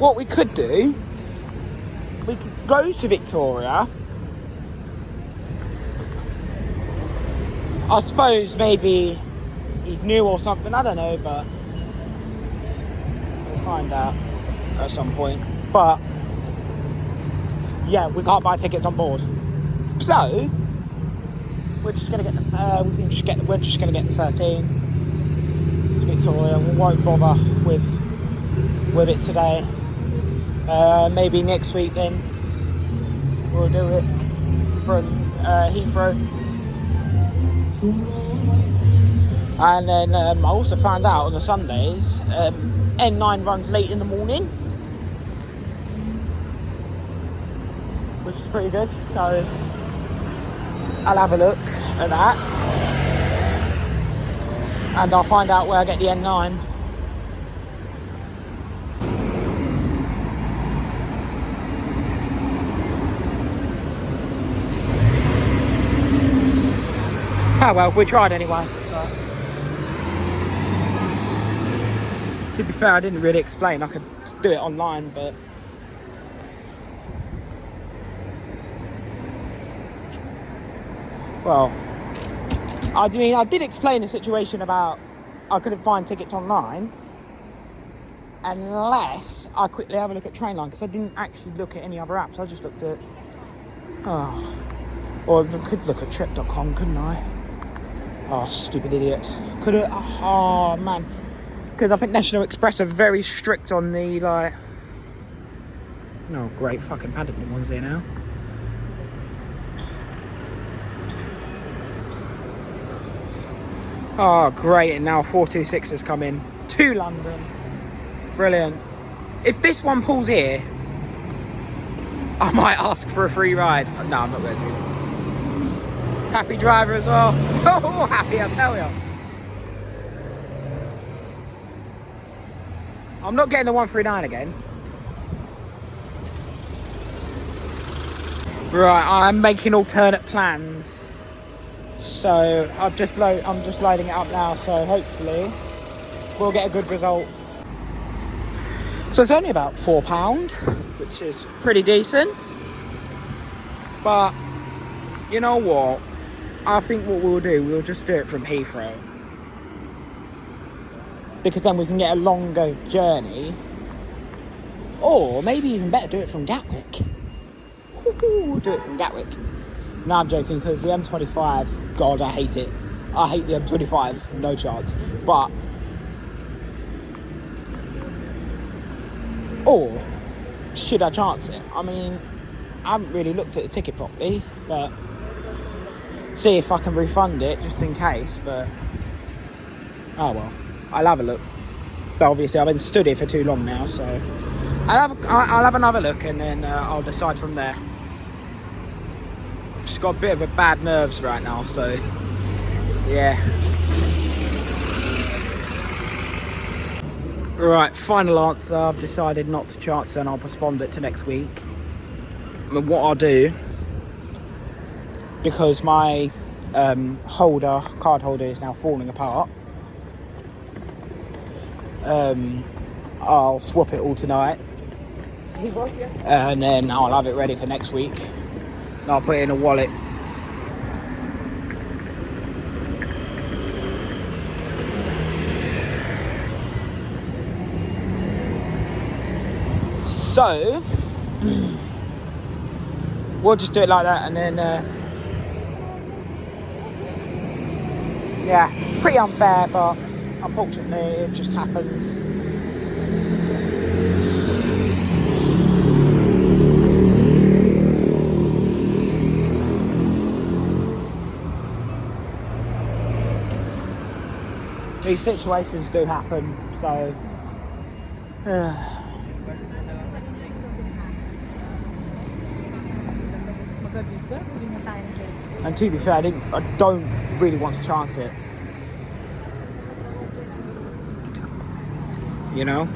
what we could do, we could go to Victoria. I suppose maybe he's new or something, I don't know, but we'll find out at some point. But yeah, we can't buy tickets on board, so we're just gonna get we're just gonna get the 13 to Victoria. We won't bother with it today. Maybe next week then we'll do it from Heathrow. And then I also found out on the Sundays N9 runs late in the morning, which is pretty good, so I'll have a look at that and I'll find out where I get the N9. Oh well, we tried anyway. But to be fair, I didn't really explain. I could do it online, but well, I mean, I did explain the situation about I couldn't find tickets online unless I quickly have a look at Trainline, because I didn't actually look at any other apps. I just looked at or I could look at trip.com, couldn't I? Oh, stupid idiot. Could have, oh man. Because I think National Express are very strict on the, like... Oh, great, fucking Paddington one's there now. Oh, great, and now 426 has come in to London. Brilliant. If this one pulls here, I might ask for a free ride. No, I'm not going to do that. Happy driver as well. Oh, happy, I tell you. I'm not getting the 139 again. Right, I'm making alternate plans. So I'm just loading it up now, so hopefully we'll get a good result. So it's only about £4, which is pretty decent. But you know what? I think what we'll do, we'll just do it from Heathrow. Because then we can get a longer journey. Or maybe even better, do it from Gatwick. We'll do it from Gatwick. No, I'm joking, because the M25, God, I hate it. I hate the M25, no chance. But, or, should I chance it? I mean, I haven't really looked at the ticket properly, but see if I can refund it, just in case, but, oh well, I'll have a look. But obviously I've been stood here for too long now, so I'll have another look, and then I'll decide from there. Just got a bit of a bad nerves right now, so yeah. Right, final answer. I've decided not to chance it, and I'll postpone it to next week. And what I'll do, because my card holder is now falling apart, I'll swap it all tonight, and then I'll have it ready for next week, and I'll put it in a wallet. So we'll just do it like that, and then yeah, pretty unfair, but unfortunately it just happens. These situations do happen, so and to be fair, I don't really want to chance it, you know.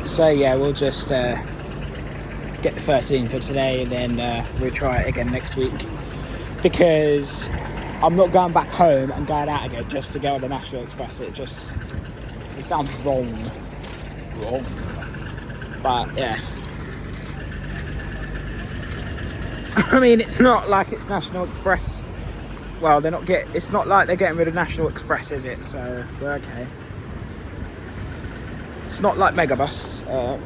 So yeah, we'll just get the 13 for today, and then we'll try it again next week, because I'm not going back home and going out again just to go on the National Express. It sounds wrong, but yeah. I mean, it's not like it's National Express. Well, it's not like they're getting rid of National Express, is it? So we're okay. It's not like Megabus. Oh,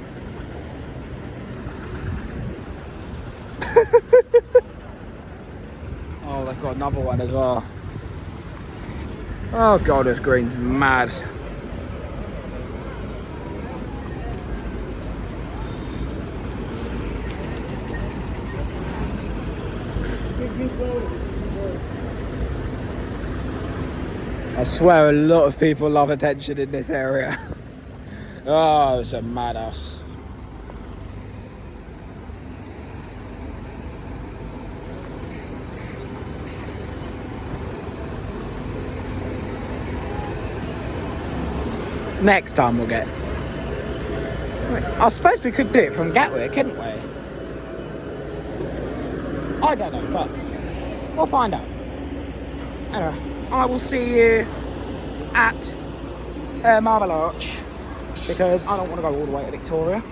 they've got another one as well. Oh God, this green's mad. I swear a lot of people love attention in this area. Oh, it's a madhouse. Next time we'll get. I suppose we could do it from Gatwick, couldn't we? I don't know, but we'll find out. Anyway, I will see you at Marble Arch, because I don't want to go all the way to Victoria.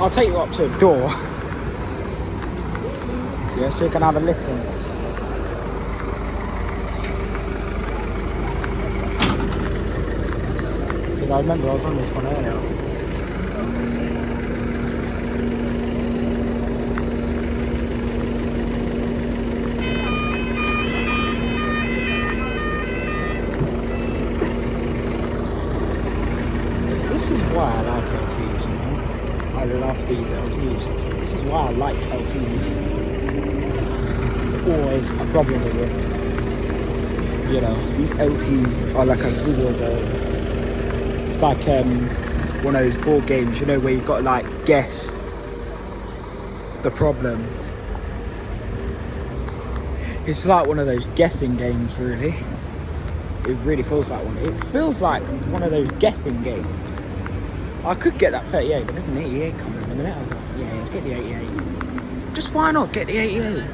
I'll take you up to a door. Yeah, so you can have a listen. Because I remember I was on this one earlier. This is why I like LTs, you know. I love these LTs. This is why I like LTs. There's always a problem with it. You know, these LTs are like a video game. It's like one of those board games, you know, where you've got to like guess the problem. It's like one of those guessing games, really. It really feels like one. It feels like one of those guessing games. I could get that 38, but there's an 88 coming in a minute. I was like, yeah, let's get the 88. Just why not get the 88?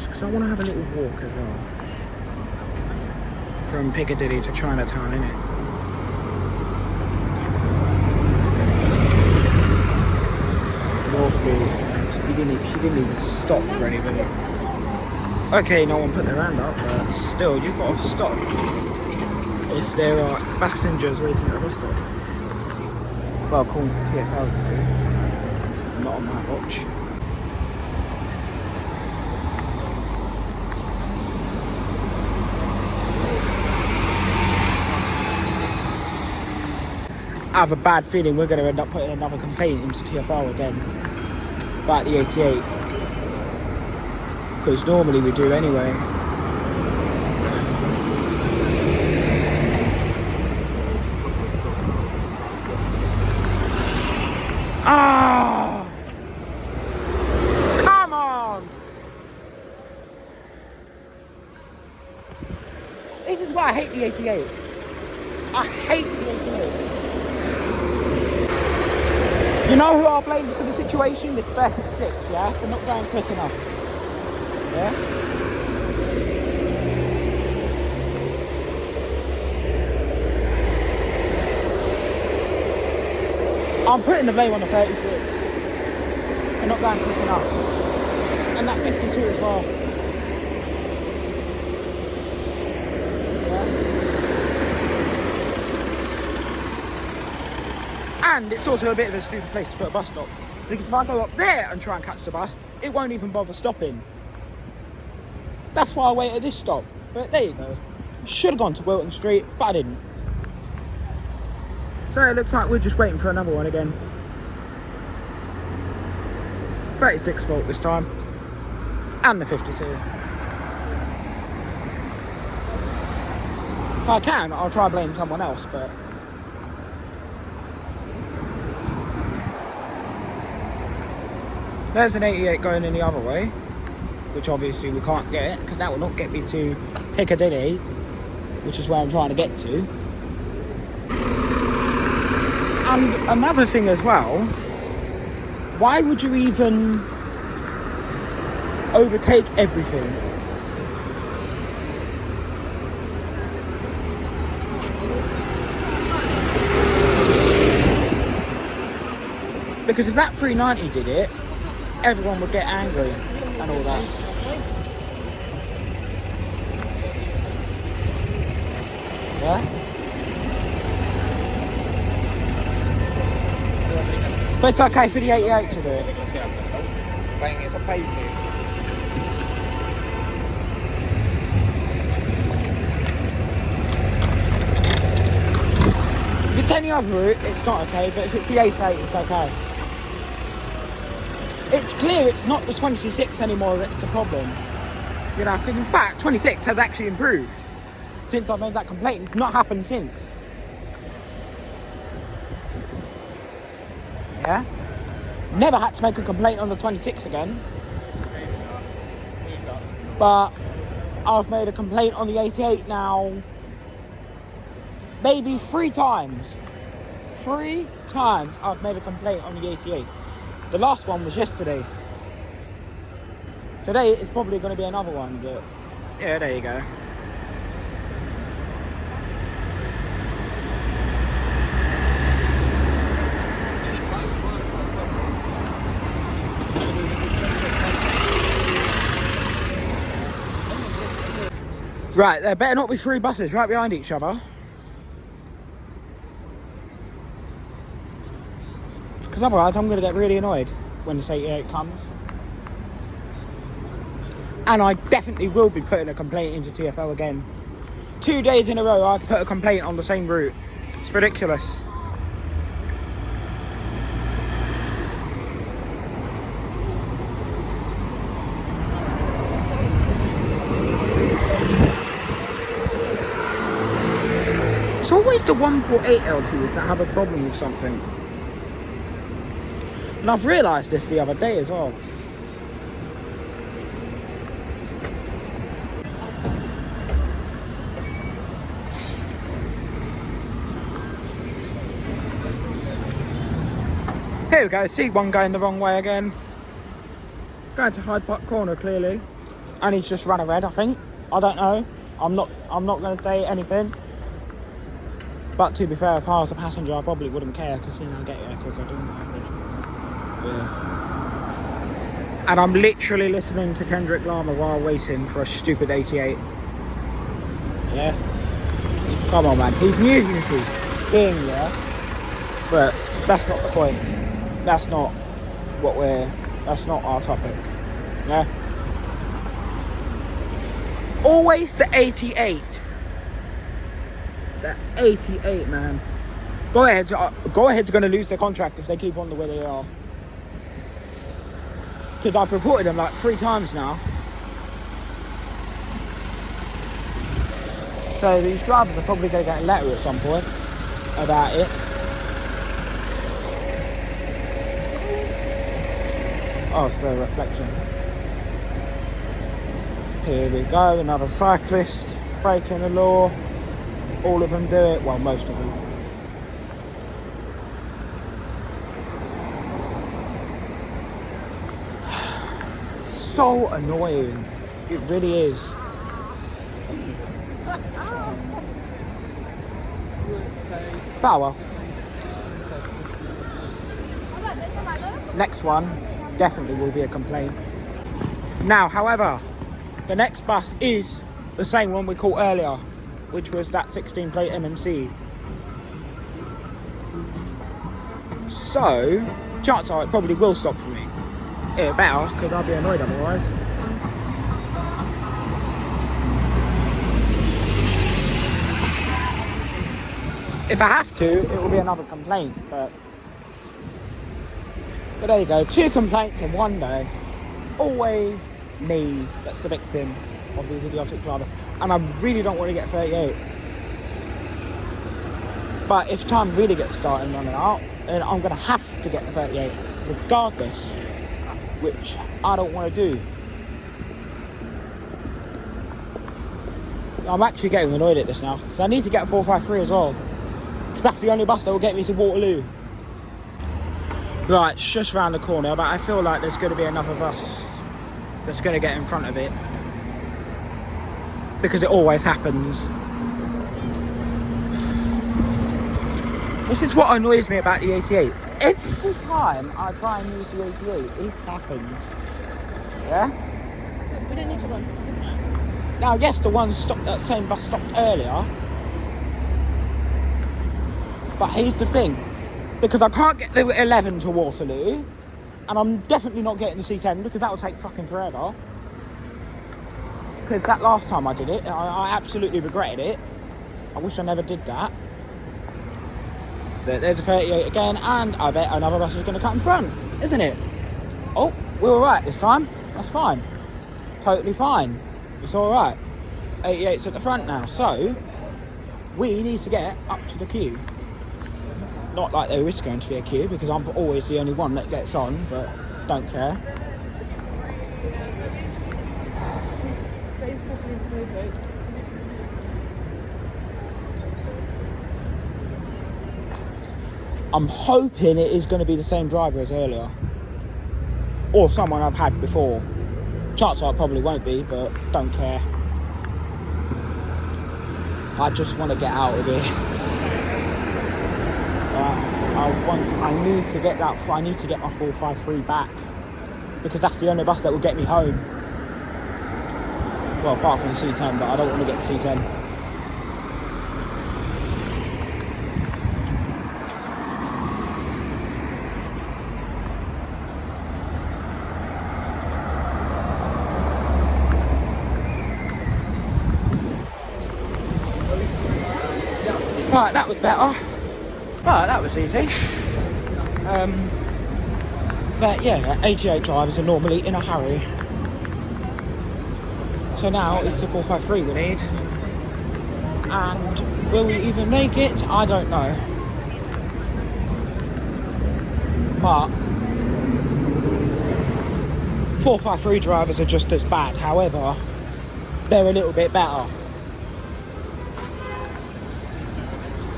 Because I want to have a little walk as well. From Piccadilly to Chinatown, innit? Northfield. She didn't even stop for anybody. Okay, no one put their hand up, but still, you've got to stop if there are passengers waiting at a bus stop. Well, according to TfL, not on my watch. I have a bad feeling we're going to end up putting another complaint into TfL again about the 88, because normally we do anyway. Ah! Come on! This is why I hate the 88. I hate the 88. You know who I'll blame for the situation? It's 36, yeah? For not going quick enough. Yeah? I'm putting the blame on the 36. For not going quick enough. And that 52 as well. And it's also a bit of a stupid place to put a bus stop. Because if I go up there and try and catch the bus, it won't even bother stopping. That's why I wait at this stop. But there you go. I should have gone to Wilton Street, but I didn't. So it looks like we're just waiting for another one again. 36 fault this time. And the 52. If I can, I'll try and blame someone else, but... There's an 88 going in the other way, which obviously we can't get, because that will not get me to Piccadilly, which is where I'm trying to get to. And another thing as well, why would you even overtake everything? Because if that 390 did it, everyone would get angry and all that. Yeah? But it's okay for the 88 to do it. If it's any other route, it's not okay, but if it's the 88, it's okay. It's clear it's not the 26 anymore that's the problem. You know, because in fact, 26 has actually improved since I made that complaint. It's not happened since. Yeah? Never had to make a complaint on the 26 again. But I've made a complaint on the 88 now maybe 3 times. 3 times I've made a complaint on the 88. The last one was yesterday. Today it's probably going to be another one, but yeah, there you go. Right, there better not be 3 buses right behind each other. Because otherwise I'm going to get really annoyed when this 88 comes. And I definitely will be putting a complaint into TfL again. 2 days in a row I've put a complaint on the same route. It's ridiculous. It's always the 148 LTs that have a problem with something. And I've realised this the other day as well. Here we go, see one going the wrong way again. Going to Hyde Park Corner clearly. And he's just run a red, I think. I don't know. I'm not gonna say anything. But to be fair, if I was a passenger I probably wouldn't care because I get there quicker, don't I? Yeah. And I'm literally listening to Kendrick Lamar while waiting for a stupid 88. Yeah. Come on man, he's music being there. But that's not the point. That's not that's not our topic. Yeah. Always the 88. The 88, man. Go ahead's going to lose their contract if they keep on the way they are. Because I've reported them like 3 times now. So these drivers are probably going to get a letter at some point about it. Oh, it's the reflection. Here we go, another cyclist breaking the law. All of them do it, well, most of them. So annoying, it really is. But well, next one definitely will be a complaint. Now, however, the next bus is the same one we caught earlier, which was that 16 plate MMC. So, chances are it probably will stop for me. It better, because I'll be annoyed otherwise. If I have to, it will be another complaint, but there you go, 2 complaints in one day. Always me that's the victim of these idiotic drivers, and I really don't want to get 38. But if time really gets started running out, then I'm going to have to get the 38, regardless, which I don't want to do. I'm actually getting annoyed at this now, because I need to get a 453 as well, because that's the only bus that will get me to Waterloo. Right, it's just round the corner, but I feel like there's going to be another bus that's going to get in front of it, because it always happens. This is what annoys me about the 88. Every time I try and use the 88, it happens. Yeah? We don't need to run. Now, yes, the one stopped, that same bus stopped earlier. But here's the thing. Because I can't get the 11 to Waterloo, and I'm definitely not getting the C10 because that will take fucking forever. Because that last time I did it, I absolutely regretted it. I wish I never did that. But there's a 38 again, and I bet another bus is going to cut in front, isn't it? Oh, we're alright this time. That's fine. Totally fine. It's alright. 88's at the front now, so we need to get up to the queue. Not like there is going to be a queue, because I'm always the only one that gets on, but don't care. I'm hoping it is going to be the same driver as earlier, or someone I've had before. Chances are it probably won't be, but don't care. I just want to get out of here. I need to get that. I need to get my 453 back, because that's the only bus that will get me home. Well, apart from the C10, but I don't want to get the C10. Right, that was better. But that was easy. But yeah, 88 drivers are normally in a hurry. So now it's the 453 we need. And will we even make it? I don't know. But 453 drivers are just as bad. However, they're a little bit better.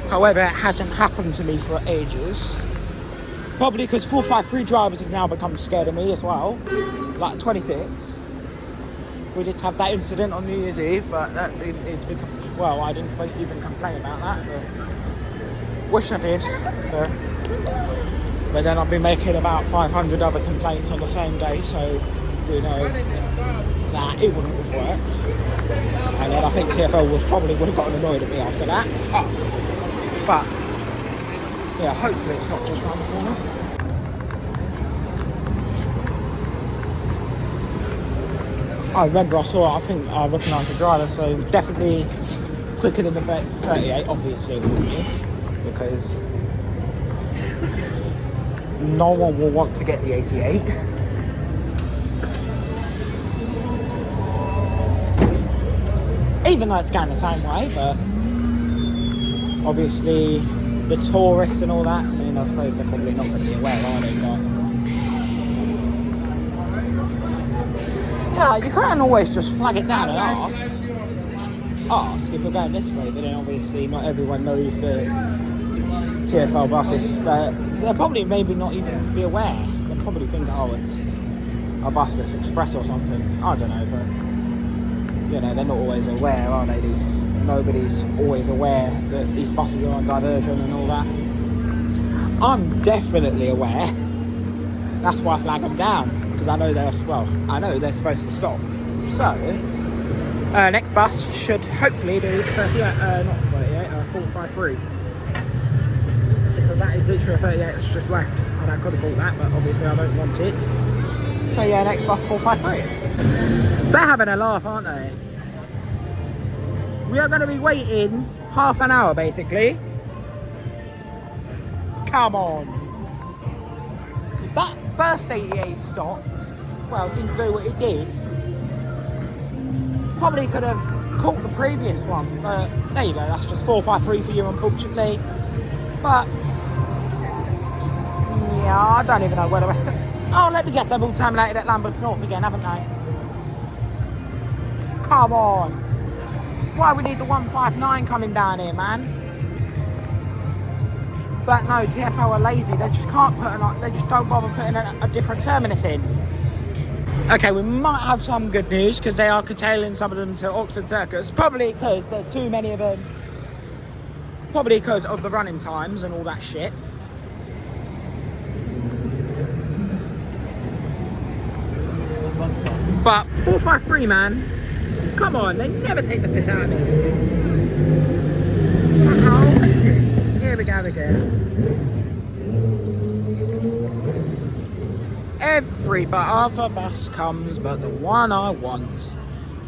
However, it hasn't happened to me for ages. Probably because 453 drivers have now become scared of me as well. Like 26. We did have that incident on New Year's Eve, but it's become, well, I didn't even complain about that, but wish I did. But then I've been making about 500 other complaints on the same day, so you know that it wouldn't have worked. And then I think TfL would have gotten annoyed at me after that. But yeah, hopefully it's not just around the corner. I remember I recognised the driver, so definitely quicker than the 38, obviously it would be, because no one will want to get the 88. Even though it's going the same way, but obviously the tourists and all that, I mean, I suppose they're probably not going to be aware, are they? But yeah, you can't always just flag it down and ask if you're going this way, but then obviously not everyone knows the TfL buses. They'll probably maybe not even be aware. They'll probably think, oh, it's a bus that's express or something. I don't know, but you know, they're not always aware, are they? Nobody's always aware that these buses are on diversion and all that. I'm definitely aware. That's why I flag them down, because I know they're supposed to stop. So next bus should hopefully do 453. Because that is literally a 38 that's just left. And I could have bought that, but obviously I don't want it. So yeah, next bus 453. They're having a laugh, aren't they? We are going to be waiting half an hour basically. Come on. That first 88 stop, well, didn't do what it did. Probably could have caught the previous one, but there you go, that's just 453 for you, unfortunately. But yeah, I don't even know where the rest of... Oh, let me guess, they've all terminated at Lambeth North again, haven't they? Come on. Why we need the 159 coming down here, man? But no, TfL are lazy. They just can't they just don't bother putting a different terminus in. Okay, we might have some good news because they are curtailing some of them to Oxford Circus. Probably because there's too many of them. Probably because of the running times and all that shit. But 453, man. Come on, they never take the piss out of me. Oh, shit. Here we go again. Every other bus comes but the one I want.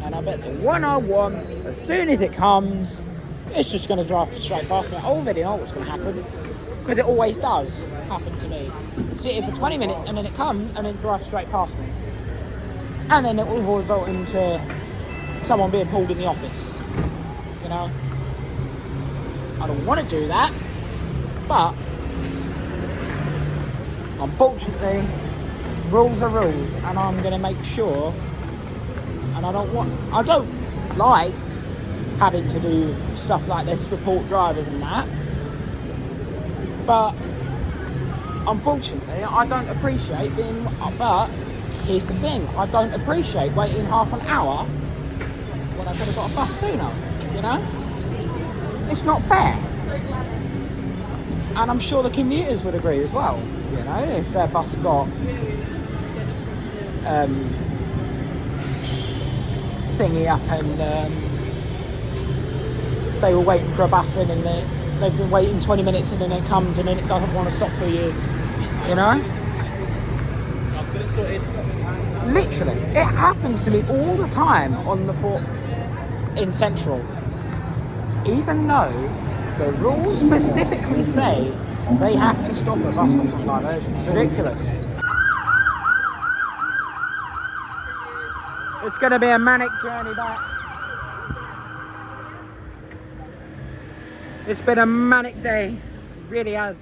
And I bet the one I want, as soon as it comes, it's just going to drive straight past me. I already know what's going to happen. Because it always does happen to me. Sit here for 20 minutes and then it comes and then drives straight past me. And then it will result into someone being pulled in the office, you know. I don't want to do that, but unfortunately rules are rules, and I'm going to make sure. And I don't like having to do stuff like this, report drivers and that, but unfortunately I don't appreciate being, but here's the thing, I don't appreciate waiting half an hour when I could have got a bus sooner, you know? It's not fair. And I'm sure the commuters would agree as well, you know, if their bus got thingy up, and they were waiting for a bus in, and they've been waiting 20 minutes, and then it comes, and then it doesn't want to stop for you. You know? Literally, it happens to me all the time on the fort in Central. Even though the rules specifically say they have to stop at bus stops and diversions. It's ridiculous. It's going to be a manic journey back. It's been a manic day. It really has.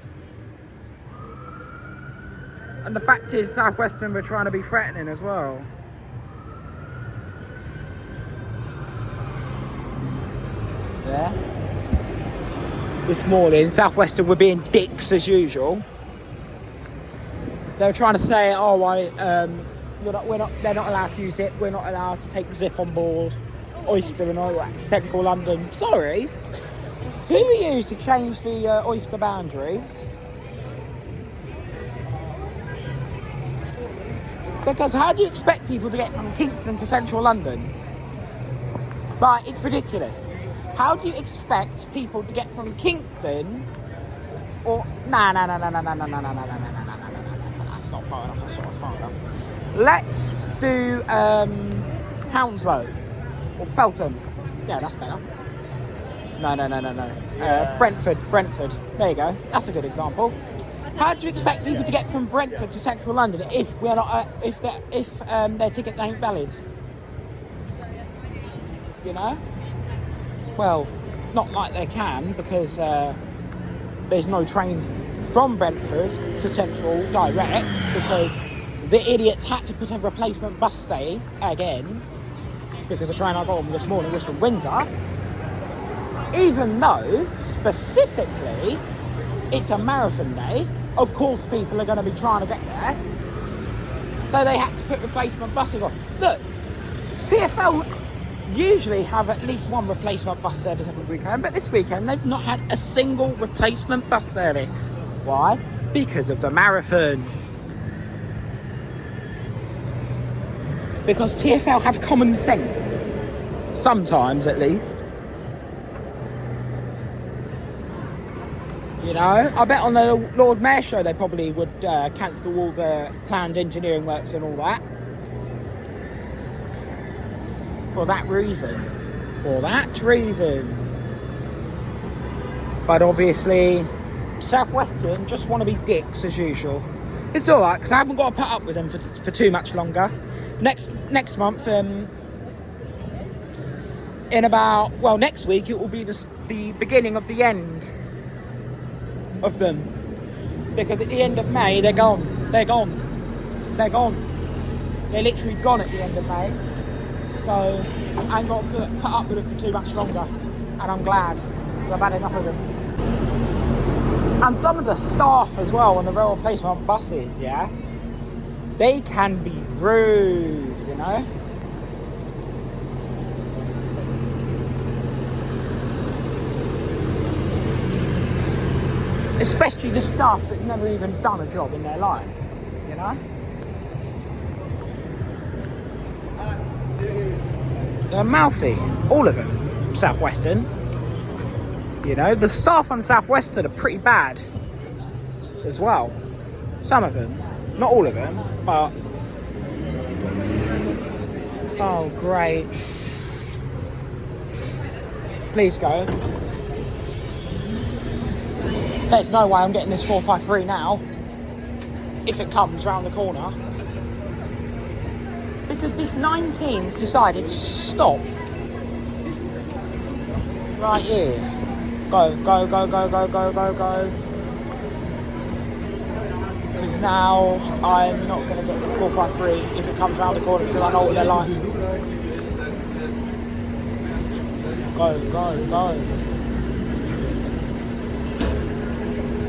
And the fact is, South Western were trying to be threatening as well. Yeah. This morning, South Western were being dicks as usual. They were trying to say, "Oh, they're not allowed to use it. We're not allowed to take Zip on board, Oyster and all that. Central London." Sorry, who are you to change the Oyster boundaries? Because how do you expect people to get from Kingston to Central London? Like, it's ridiculous. How do you expect people to get from Kingston or... Nah. That's not far enough, that's not far enough. Let's do Hounslow or Feltham. Yeah, that's better. No. Brentford. There you go. That's a good example. How do you expect people to get from Brentford to Central London if we're not if their tickets ain't valid? You know? Well, not like they can, because there's no trains from Brentford to Central direct, because the idiots had to put a replacement bus stay again, because the train I got on this morning was from Windsor, even though specifically it's a marathon day. Of course people are going to be trying to get there, so they had to put replacement buses on. Look, TfL usually have at least one replacement bus service every weekend, but this weekend they've not had a single replacement bus service. Why? Because of the marathon. Because TfL have common sense. Sometimes, at least. You know, I bet on the Lord Mayor show they probably would cancel all the planned engineering works and all that. For that reason. But obviously, South Western just want to be dicks as usual. It's alright, because I haven't got to put up with them for too much longer. Next month, next week, it will be the beginning of the end of them. Because at the end of May, they're gone. They're literally gone at the end of May. So I ain't got to put up with it for too much longer, and I'm glad, because I've had enough of them. And some of the staff as well on the rail replacement buses, yeah, they can be rude, you know. Especially the staff that never even done a job in their life, you know. They're mouthy, all of them, South Western. You know, the staff on South Western are pretty bad as well. Some of them, not all of them, but... Oh, great. Please go. There's no way I'm getting this 453 now, if it comes round the corner. Because this 19's decided to stop right here. Go. Because now I'm not going to get this 453 if it comes round the corner, because I know what they're like. Go.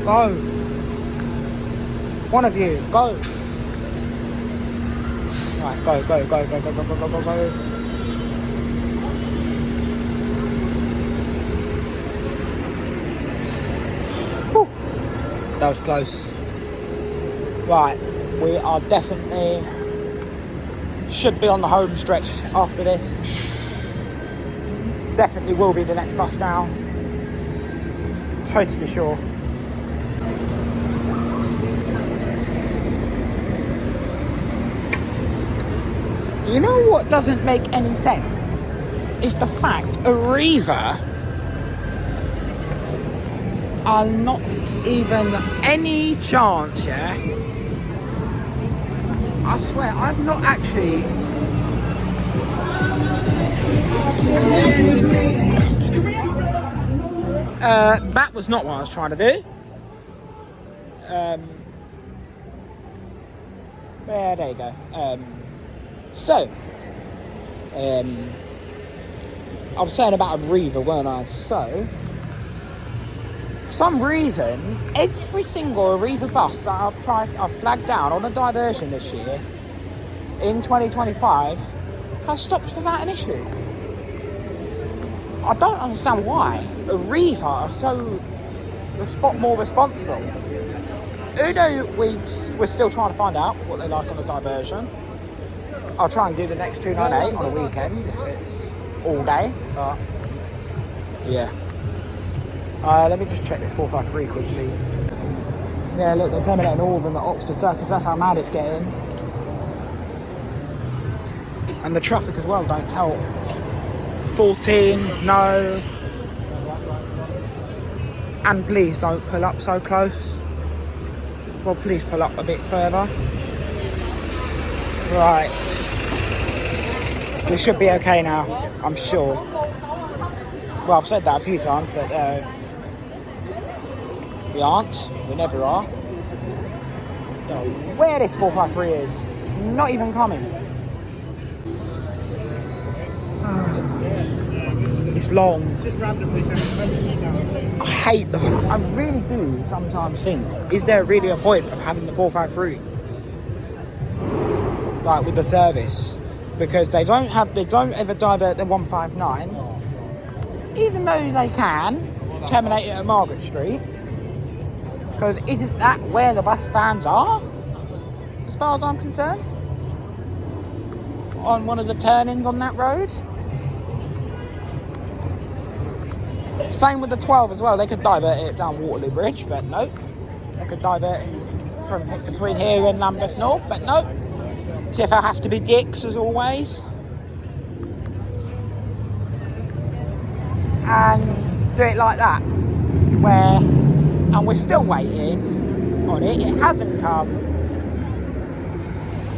Go. One of you, go. Right, go. Whew. That was close. Right, we are definitely should be on the home stretch after this. definitely will be the next bus down. Totally sure. You know what doesn't make any sense? Is the fact Arriva are not even any chance, yeah? I swear, I've not actually... that was not what I was trying to do. There you go. I was saying about Arriva, weren't I? So, for some reason, every single Arriva bus that I've flagged down on a diversion this year, in 2025, has stopped without an issue. I don't understand why. Arriva are so more responsible. Uno, we're still trying to find out what they like on a diversion. I'll try and do the next 298 on a weekend if it's all day, but yeah. Let me just check this 453 quickly. Yeah, look, they're terminating all of them at Oxford Circus. That's how mad it's getting. And the traffic as well don't help. 14, no. And please don't pull up so close. Well, please pull up a bit further. Right. We should be okay now, I'm sure. Well, I've said that a few times, but we aren't. We never are. Don't know where this 453 is. Not even coming. It's long. I hate the... I really do sometimes think, is there really a point of having the 453? Like with the service? Because they don't ever divert the 159, even though they can terminate it at Margaret Street. Because isn't that where the bus stands are? As far as I'm concerned? On one of the turnings on that road? Same with the 12 as well. They could divert it down Waterloo Bridge, but nope. They could divert it from between here and Lambeth North, but nope. TfL have to be dicks as always. And do it like that. And we're still waiting on it. It hasn't come.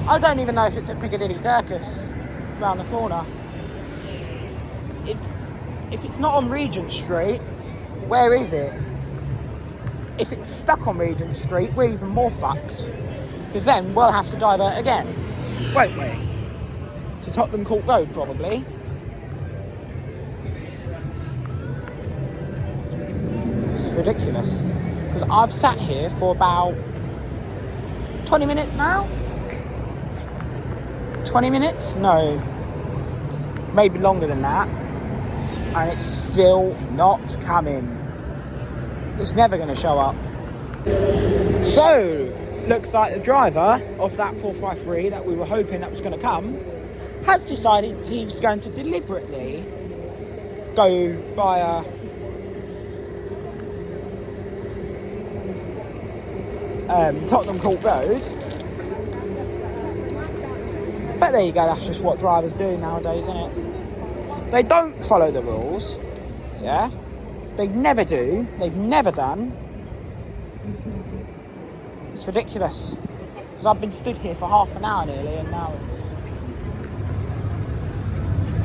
I don't even know if it's at Piccadilly Circus around the corner. If it's not on Regent Street, where is it? If it's stuck on Regent Street, we're even more fucked. Because then we'll have to divert again, won't we? To Tottenham Court Road, probably. It's ridiculous. Because I've sat here for about 20 minutes now. 20 minutes? No. Maybe longer than that. And it's still not coming. It's never going to show up. So, looks like the driver of that 453 that we were hoping that was going to come has decided he's going to deliberately go via Tottenham Court Road. But there you go, that's just what drivers do nowadays, isn't it? They don't follow the rules, yeah? They never do, they've never done. It's ridiculous. Because I've been stood here for half an hour nearly, and now it's...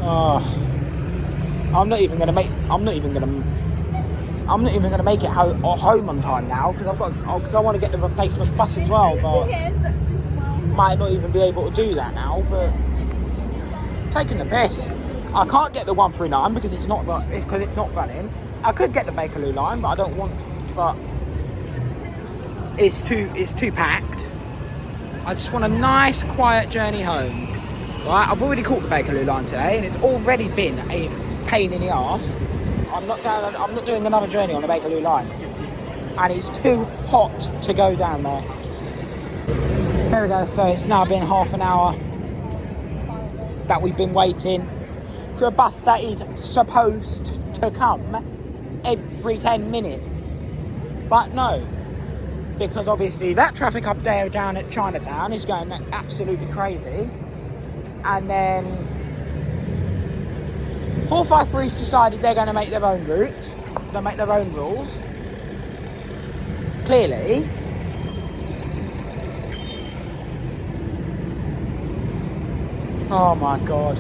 Oh, I'm not even gonna make it home on time now because I want to get the replacement bus as well, but might not even be able to do that now. But taking the piss. I can't get the 139 because it's not running. I could get the Bakerloo line, but I don't want. But it's too packed. I just want a nice, quiet journey home. Right, I've already caught the Bakerloo line today, and it's already been a pain in the arse. I'm not doing another journey on the Bakerloo line, and it's too hot to go down there. There we go. So it's now been half an hour that we've been waiting to a bus that is supposed to come every 10 minutes. But no, because obviously that traffic up there down at Chinatown is going absolutely crazy. And then 453's decided they're going to make their own routes, they'll make their own rules. Clearly. Oh my God.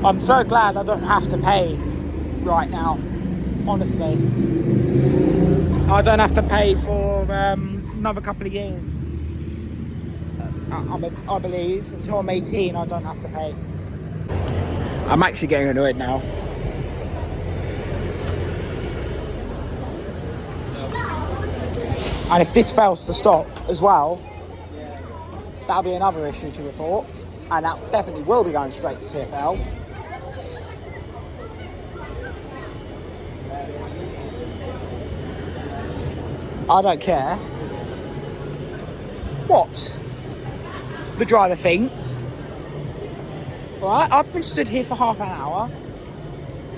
I'm so glad I don't have to pay right now, honestly. I don't have to pay for another couple of years. I believe until I'm 18 I don't have to pay. I'm actually getting annoyed now. And if this fails to stop as well, that'll be another issue to report, and that definitely will be going straight to TfL. I don't care what the driver thinks. Right, I've been stood here for half an hour.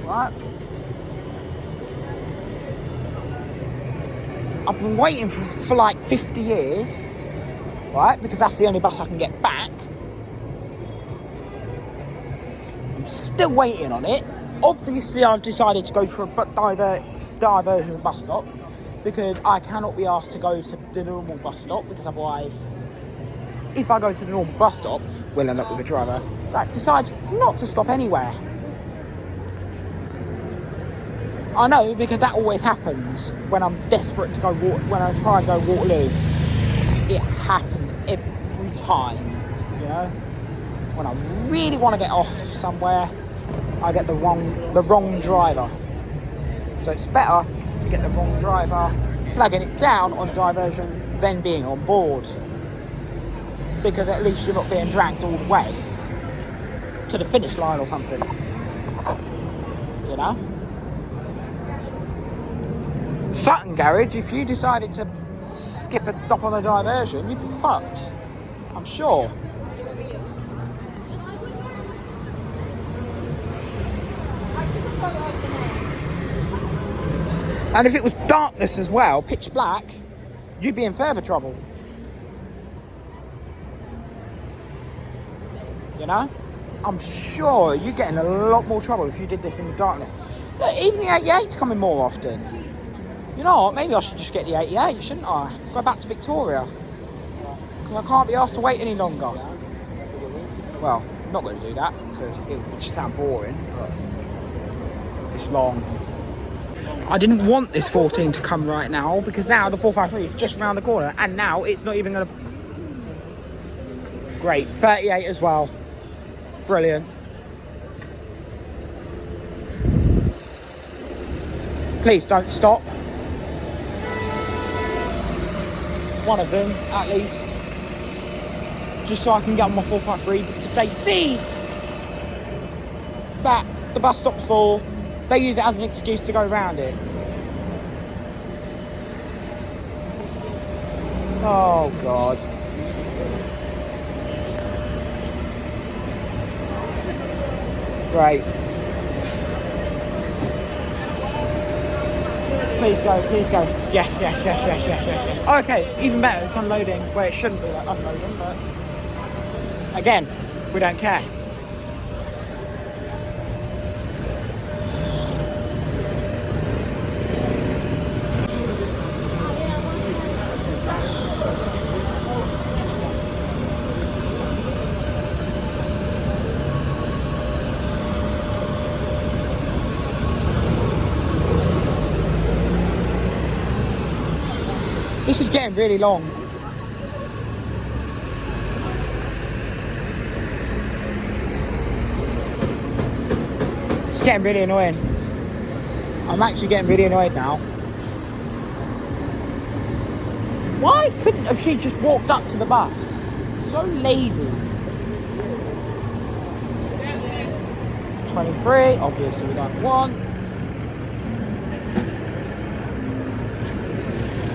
Right. I've been waiting for like 50 years. Right, because that's the only bus I can get back. I'm still waiting on it. Obviously, I've decided to go for a diversion bus stop, because I cannot be asked to go to the normal bus stop, because otherwise, if I go to the normal bus stop, we'll end up with a driver that decides not to stop anywhere. I know, because that always happens when I'm desperate to go, when I try and go Waterloo. It happens every time, you know? When I really want to get off somewhere, I get the wrong driver. So it's better to get the wrong driver, flagging it down on diversion, than being on board. Because at least you're not being dragged all the way to the finish line or something. You know? Sutton Garage, if you decided to skip a stop on a diversion, you'd be fucked. I'm sure. And if it was darkness as well, pitch black, you'd be in further trouble. You know? I'm sure you're getting a lot more trouble if you did this in the darkness. Look, even the 88's coming more often. You know what, maybe I should just get the 88, shouldn't I? Go back to Victoria. Because I can't be asked to wait any longer. Well, I'm not going to do that, because it would just sound boring, but it's long. I didn't want this 14 to come right now, because now the 453 is just around the corner, and now it's not even going to... Great, 38 as well. Brilliant. Please don't stop. One of them, at least. Just so I can get on my 453, because if they see that the bus stop's full, they use it as an excuse to go around it. Oh, God. Great. Please go, please go. Yes. Okay, even better, it's unloading where it shouldn't be like unloading, but again, we don't care. This is getting really long. It's getting really annoying. I'm actually getting really annoyed now. Why couldn't have she just walked up to the bus? So lazy. 23, obviously we don't want.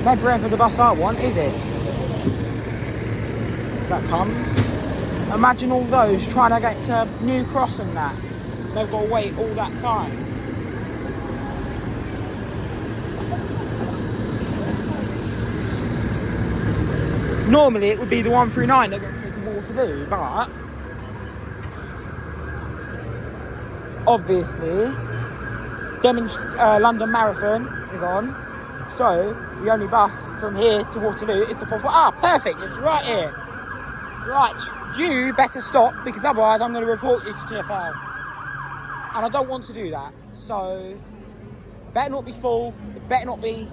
Never ever the bus I want, is it? That comes. Imagine all those trying to get to New Cross and that. they've got to wait all that time. Normally it would be the 139 that goes to Waterloo, but obviously London Marathon is on, so the only bus from here to Waterloo is the 440. Ah, perfect, it's right here. Right, you better stop, because otherwise I'm going to report you to TfL. And I don't want to do that, so better not be full, it better not be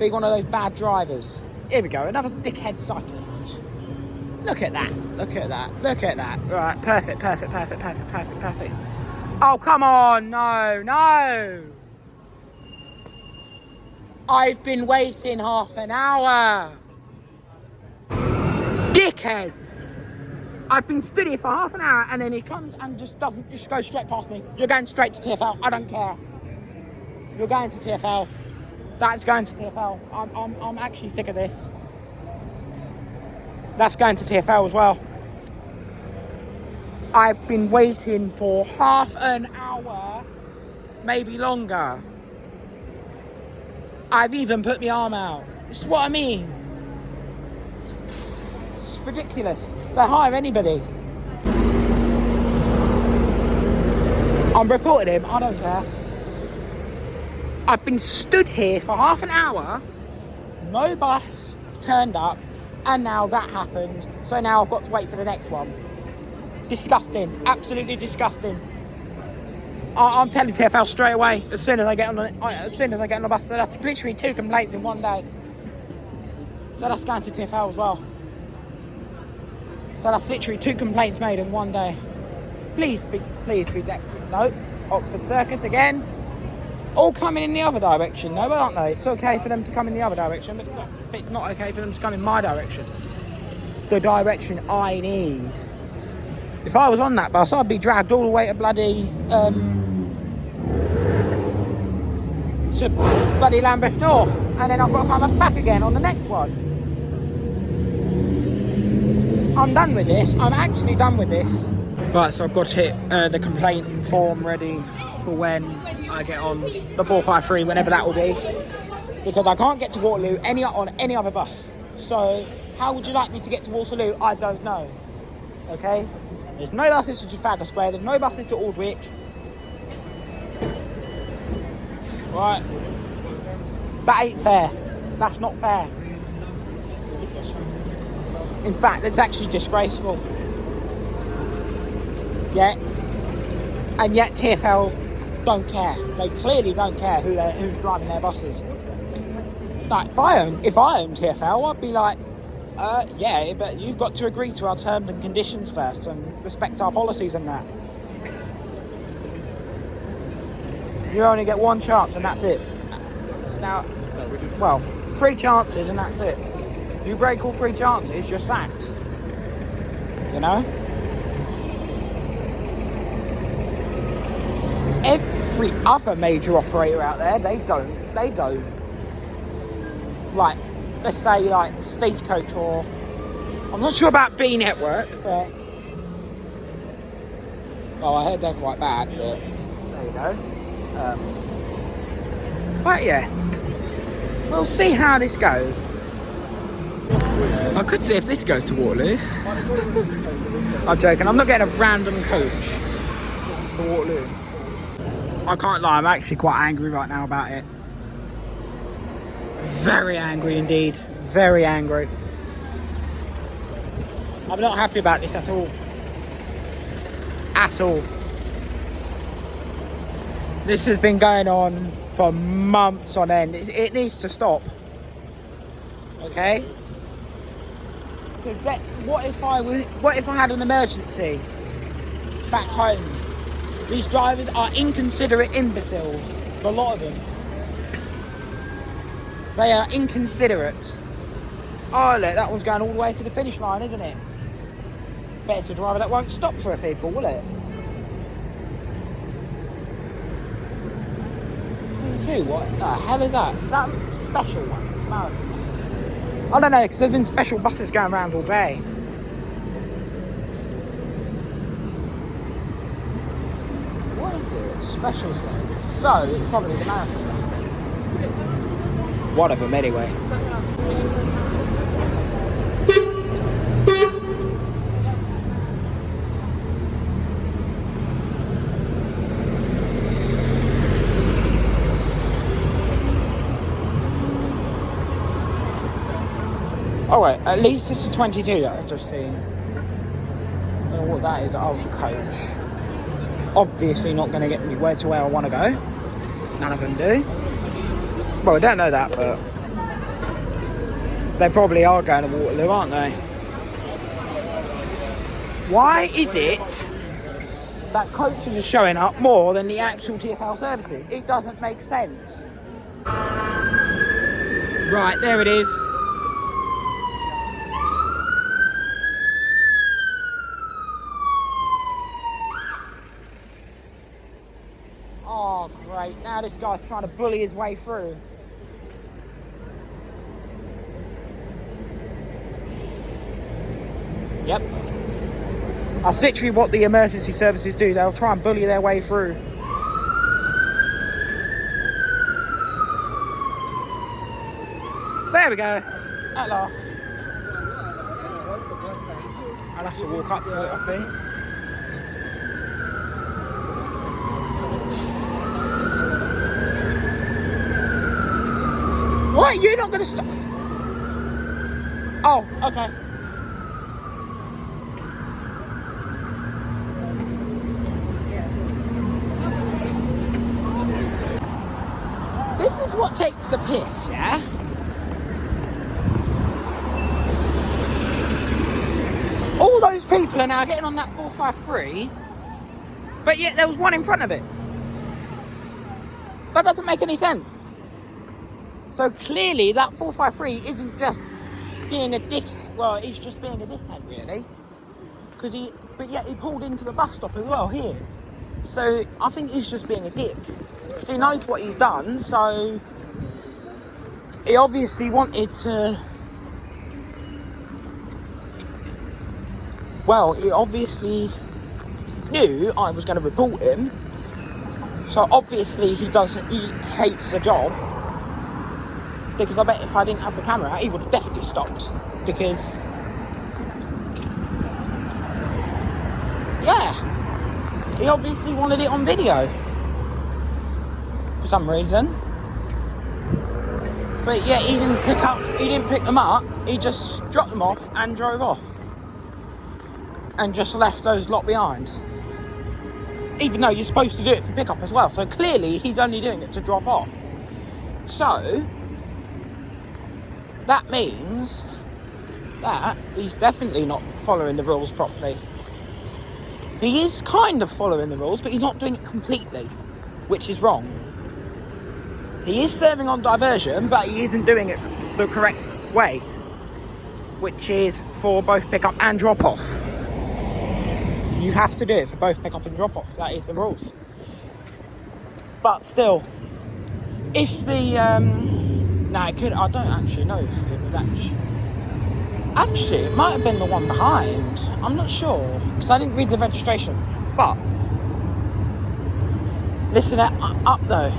one of those bad drivers. Here we go, another dickhead cyclist. Look at that, look at that, look at that. Right, perfect, perfect, perfect, perfect, perfect, perfect. Oh, come on, no. I've been waiting half an hour. Dickhead. I've been stood here for half an hour and then he comes and just goes straight past me. You're going straight to TfL, I don't care. You're going to TfL. That's going to TfL. I'm actually sick of this. That's going to TfL as well. I've been waiting for half an hour, maybe longer. I've even put my arm out. This is what I mean. It's ridiculous. They hire anybody. I'm reporting him, I don't care. I've been stood here for half an hour, no bus turned up, and now that happened, so now I've got to wait for the next one. Disgusting, absolutely disgusting. I'm telling TfL straight away as soon as I get on the bus. So that's literally 2 complaints in one day. So that's going to TfL as well. So that's literally 2 complaints made in one day. Please be no, Oxford Circus again. All coming in the other direction, though, aren't they? It's okay for them to come in the other direction, but it's not okay for them to come in my direction. The direction I need. If I was on that bus, I'd be dragged all the way to bloody Lambeth North, and then I've got to come back again on the next one. I'm done with this. I'm actually done with this. Right, so I've got to hit the complaint form ready for when I get on the 453, whenever that will be, because I can't get to Waterloo on any other bus. So how would you like me to get to Waterloo? I don't know. Okay, there's no buses to Trafalgar Square, there's no buses to Aldwych. Right, that ain't fair. That's not fair. In fact, it's actually disgraceful. Yeah, and yet TfL don't care. They clearly don't care who's driving their buses. Like, if I owned TfL, I'd be like, yeah, but you've got to agree to our terms and conditions first and respect our policies and that. You only get one chance and that's it. Now, well, 3 chances and that's it. You break all 3 chances, you're sacked. You know? Every other major operator out there, they don't. Like, let's say like Stagecoach, or I'm not sure about B Network, but well, I heard they're quite bad, but there you go. But yeah, we'll see how this goes. I could see if this goes to Waterloo. I'm joking, I'm not getting a random coach to Waterloo. I can't lie, I'm actually quite angry right now about it. Very angry indeed. Very angry. I'm not happy about this at all. At all. This has been going on for months on end. It needs to stop. Okay? Because what if I had an emergency back home? These drivers are inconsiderate imbeciles, a lot of them. They are inconsiderate. Oh look, that one's going all the way to the finish line, isn't it? Bet it's a driver that won't stop for people, will it? 22, what the hell is that? Is that a special one? No. I don't know, because there's been special buses going around all day. special service. So it's probably the marathon. One of them anyway. Oh wait, at least it's a 22 that I've just seen. I don't know what that is. Oh, it's a coach. Obviously not going to get me where I want to go. None of them do. Well, I don't know that, but they probably are going to Waterloo, aren't they? Why is it that coaches are showing up more than the actual TfL services? It doesn't make sense. Right, there it is. Oh, great. Now this guy's trying to bully his way through. Yep. That's literally what the emergency services do. They'll try and bully their way through. There we go. At last. I'll have to walk up to it, I think. What? You're not going to stop? Oh, okay. This is what takes the piss, yeah? All those people are now getting on that 453, but yet there was one in front of it. That doesn't make any sense. So clearly that 453 isn't just being a dick. Well, he's just being a dickhead, really. But yet he pulled into the bus stop as well here. So I think he's just being a dick. Because he knows what he's done, so he obviously wanted to. Well, he obviously knew I was going to report him. So obviously he hates the job. Because I bet if I didn't have the camera, he would have definitely stopped. Because, yeah, he obviously wanted it on video for some reason. But yeah, he didn't pick them up. He just dropped them off and drove off, and just left those lot behind. Even though you're supposed to do it for pickup as well. So clearly he's only doing it to drop off. So that means that he's definitely not following the rules properly. He is kind of following the rules, but he's not doing it completely, which is wrong. He is serving on diversion, but he isn't doing it the correct way, which is for both pick-up and drop-off. You have to do it for both pick-up and drop-off. That is the rules. But still, if the I don't actually know if it was actually, it might have been the one behind. I'm not sure, because I didn't read the registration. But, listen up though.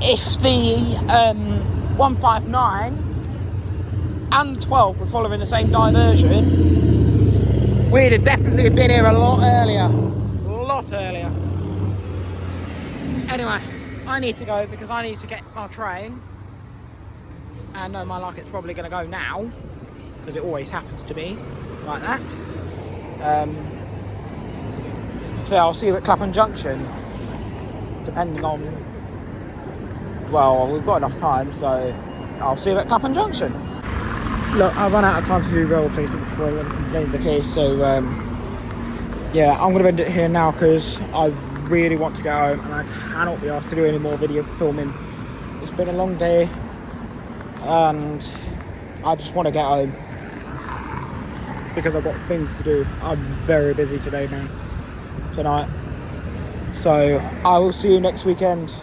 If the 159 and the 12 were following the same diversion, we'd have definitely been here a lot earlier. Anyway, I need to go because I need to get my train, and my luck it's probably going to go now, because it always happens to be like that. So I'll see you at Clapham Junction, depending on, well, we've got enough time, so I'll see you at Clapham Junction. Look, I've run out of time to do role placing before I complain the case, so yeah, I'm going to end it here now because I really want to go home and I cannot be asked to do any more video filming. It's been a long day and I just want to get home because I've got things to do. I'm very busy today, man, tonight. So I will see you next weekend.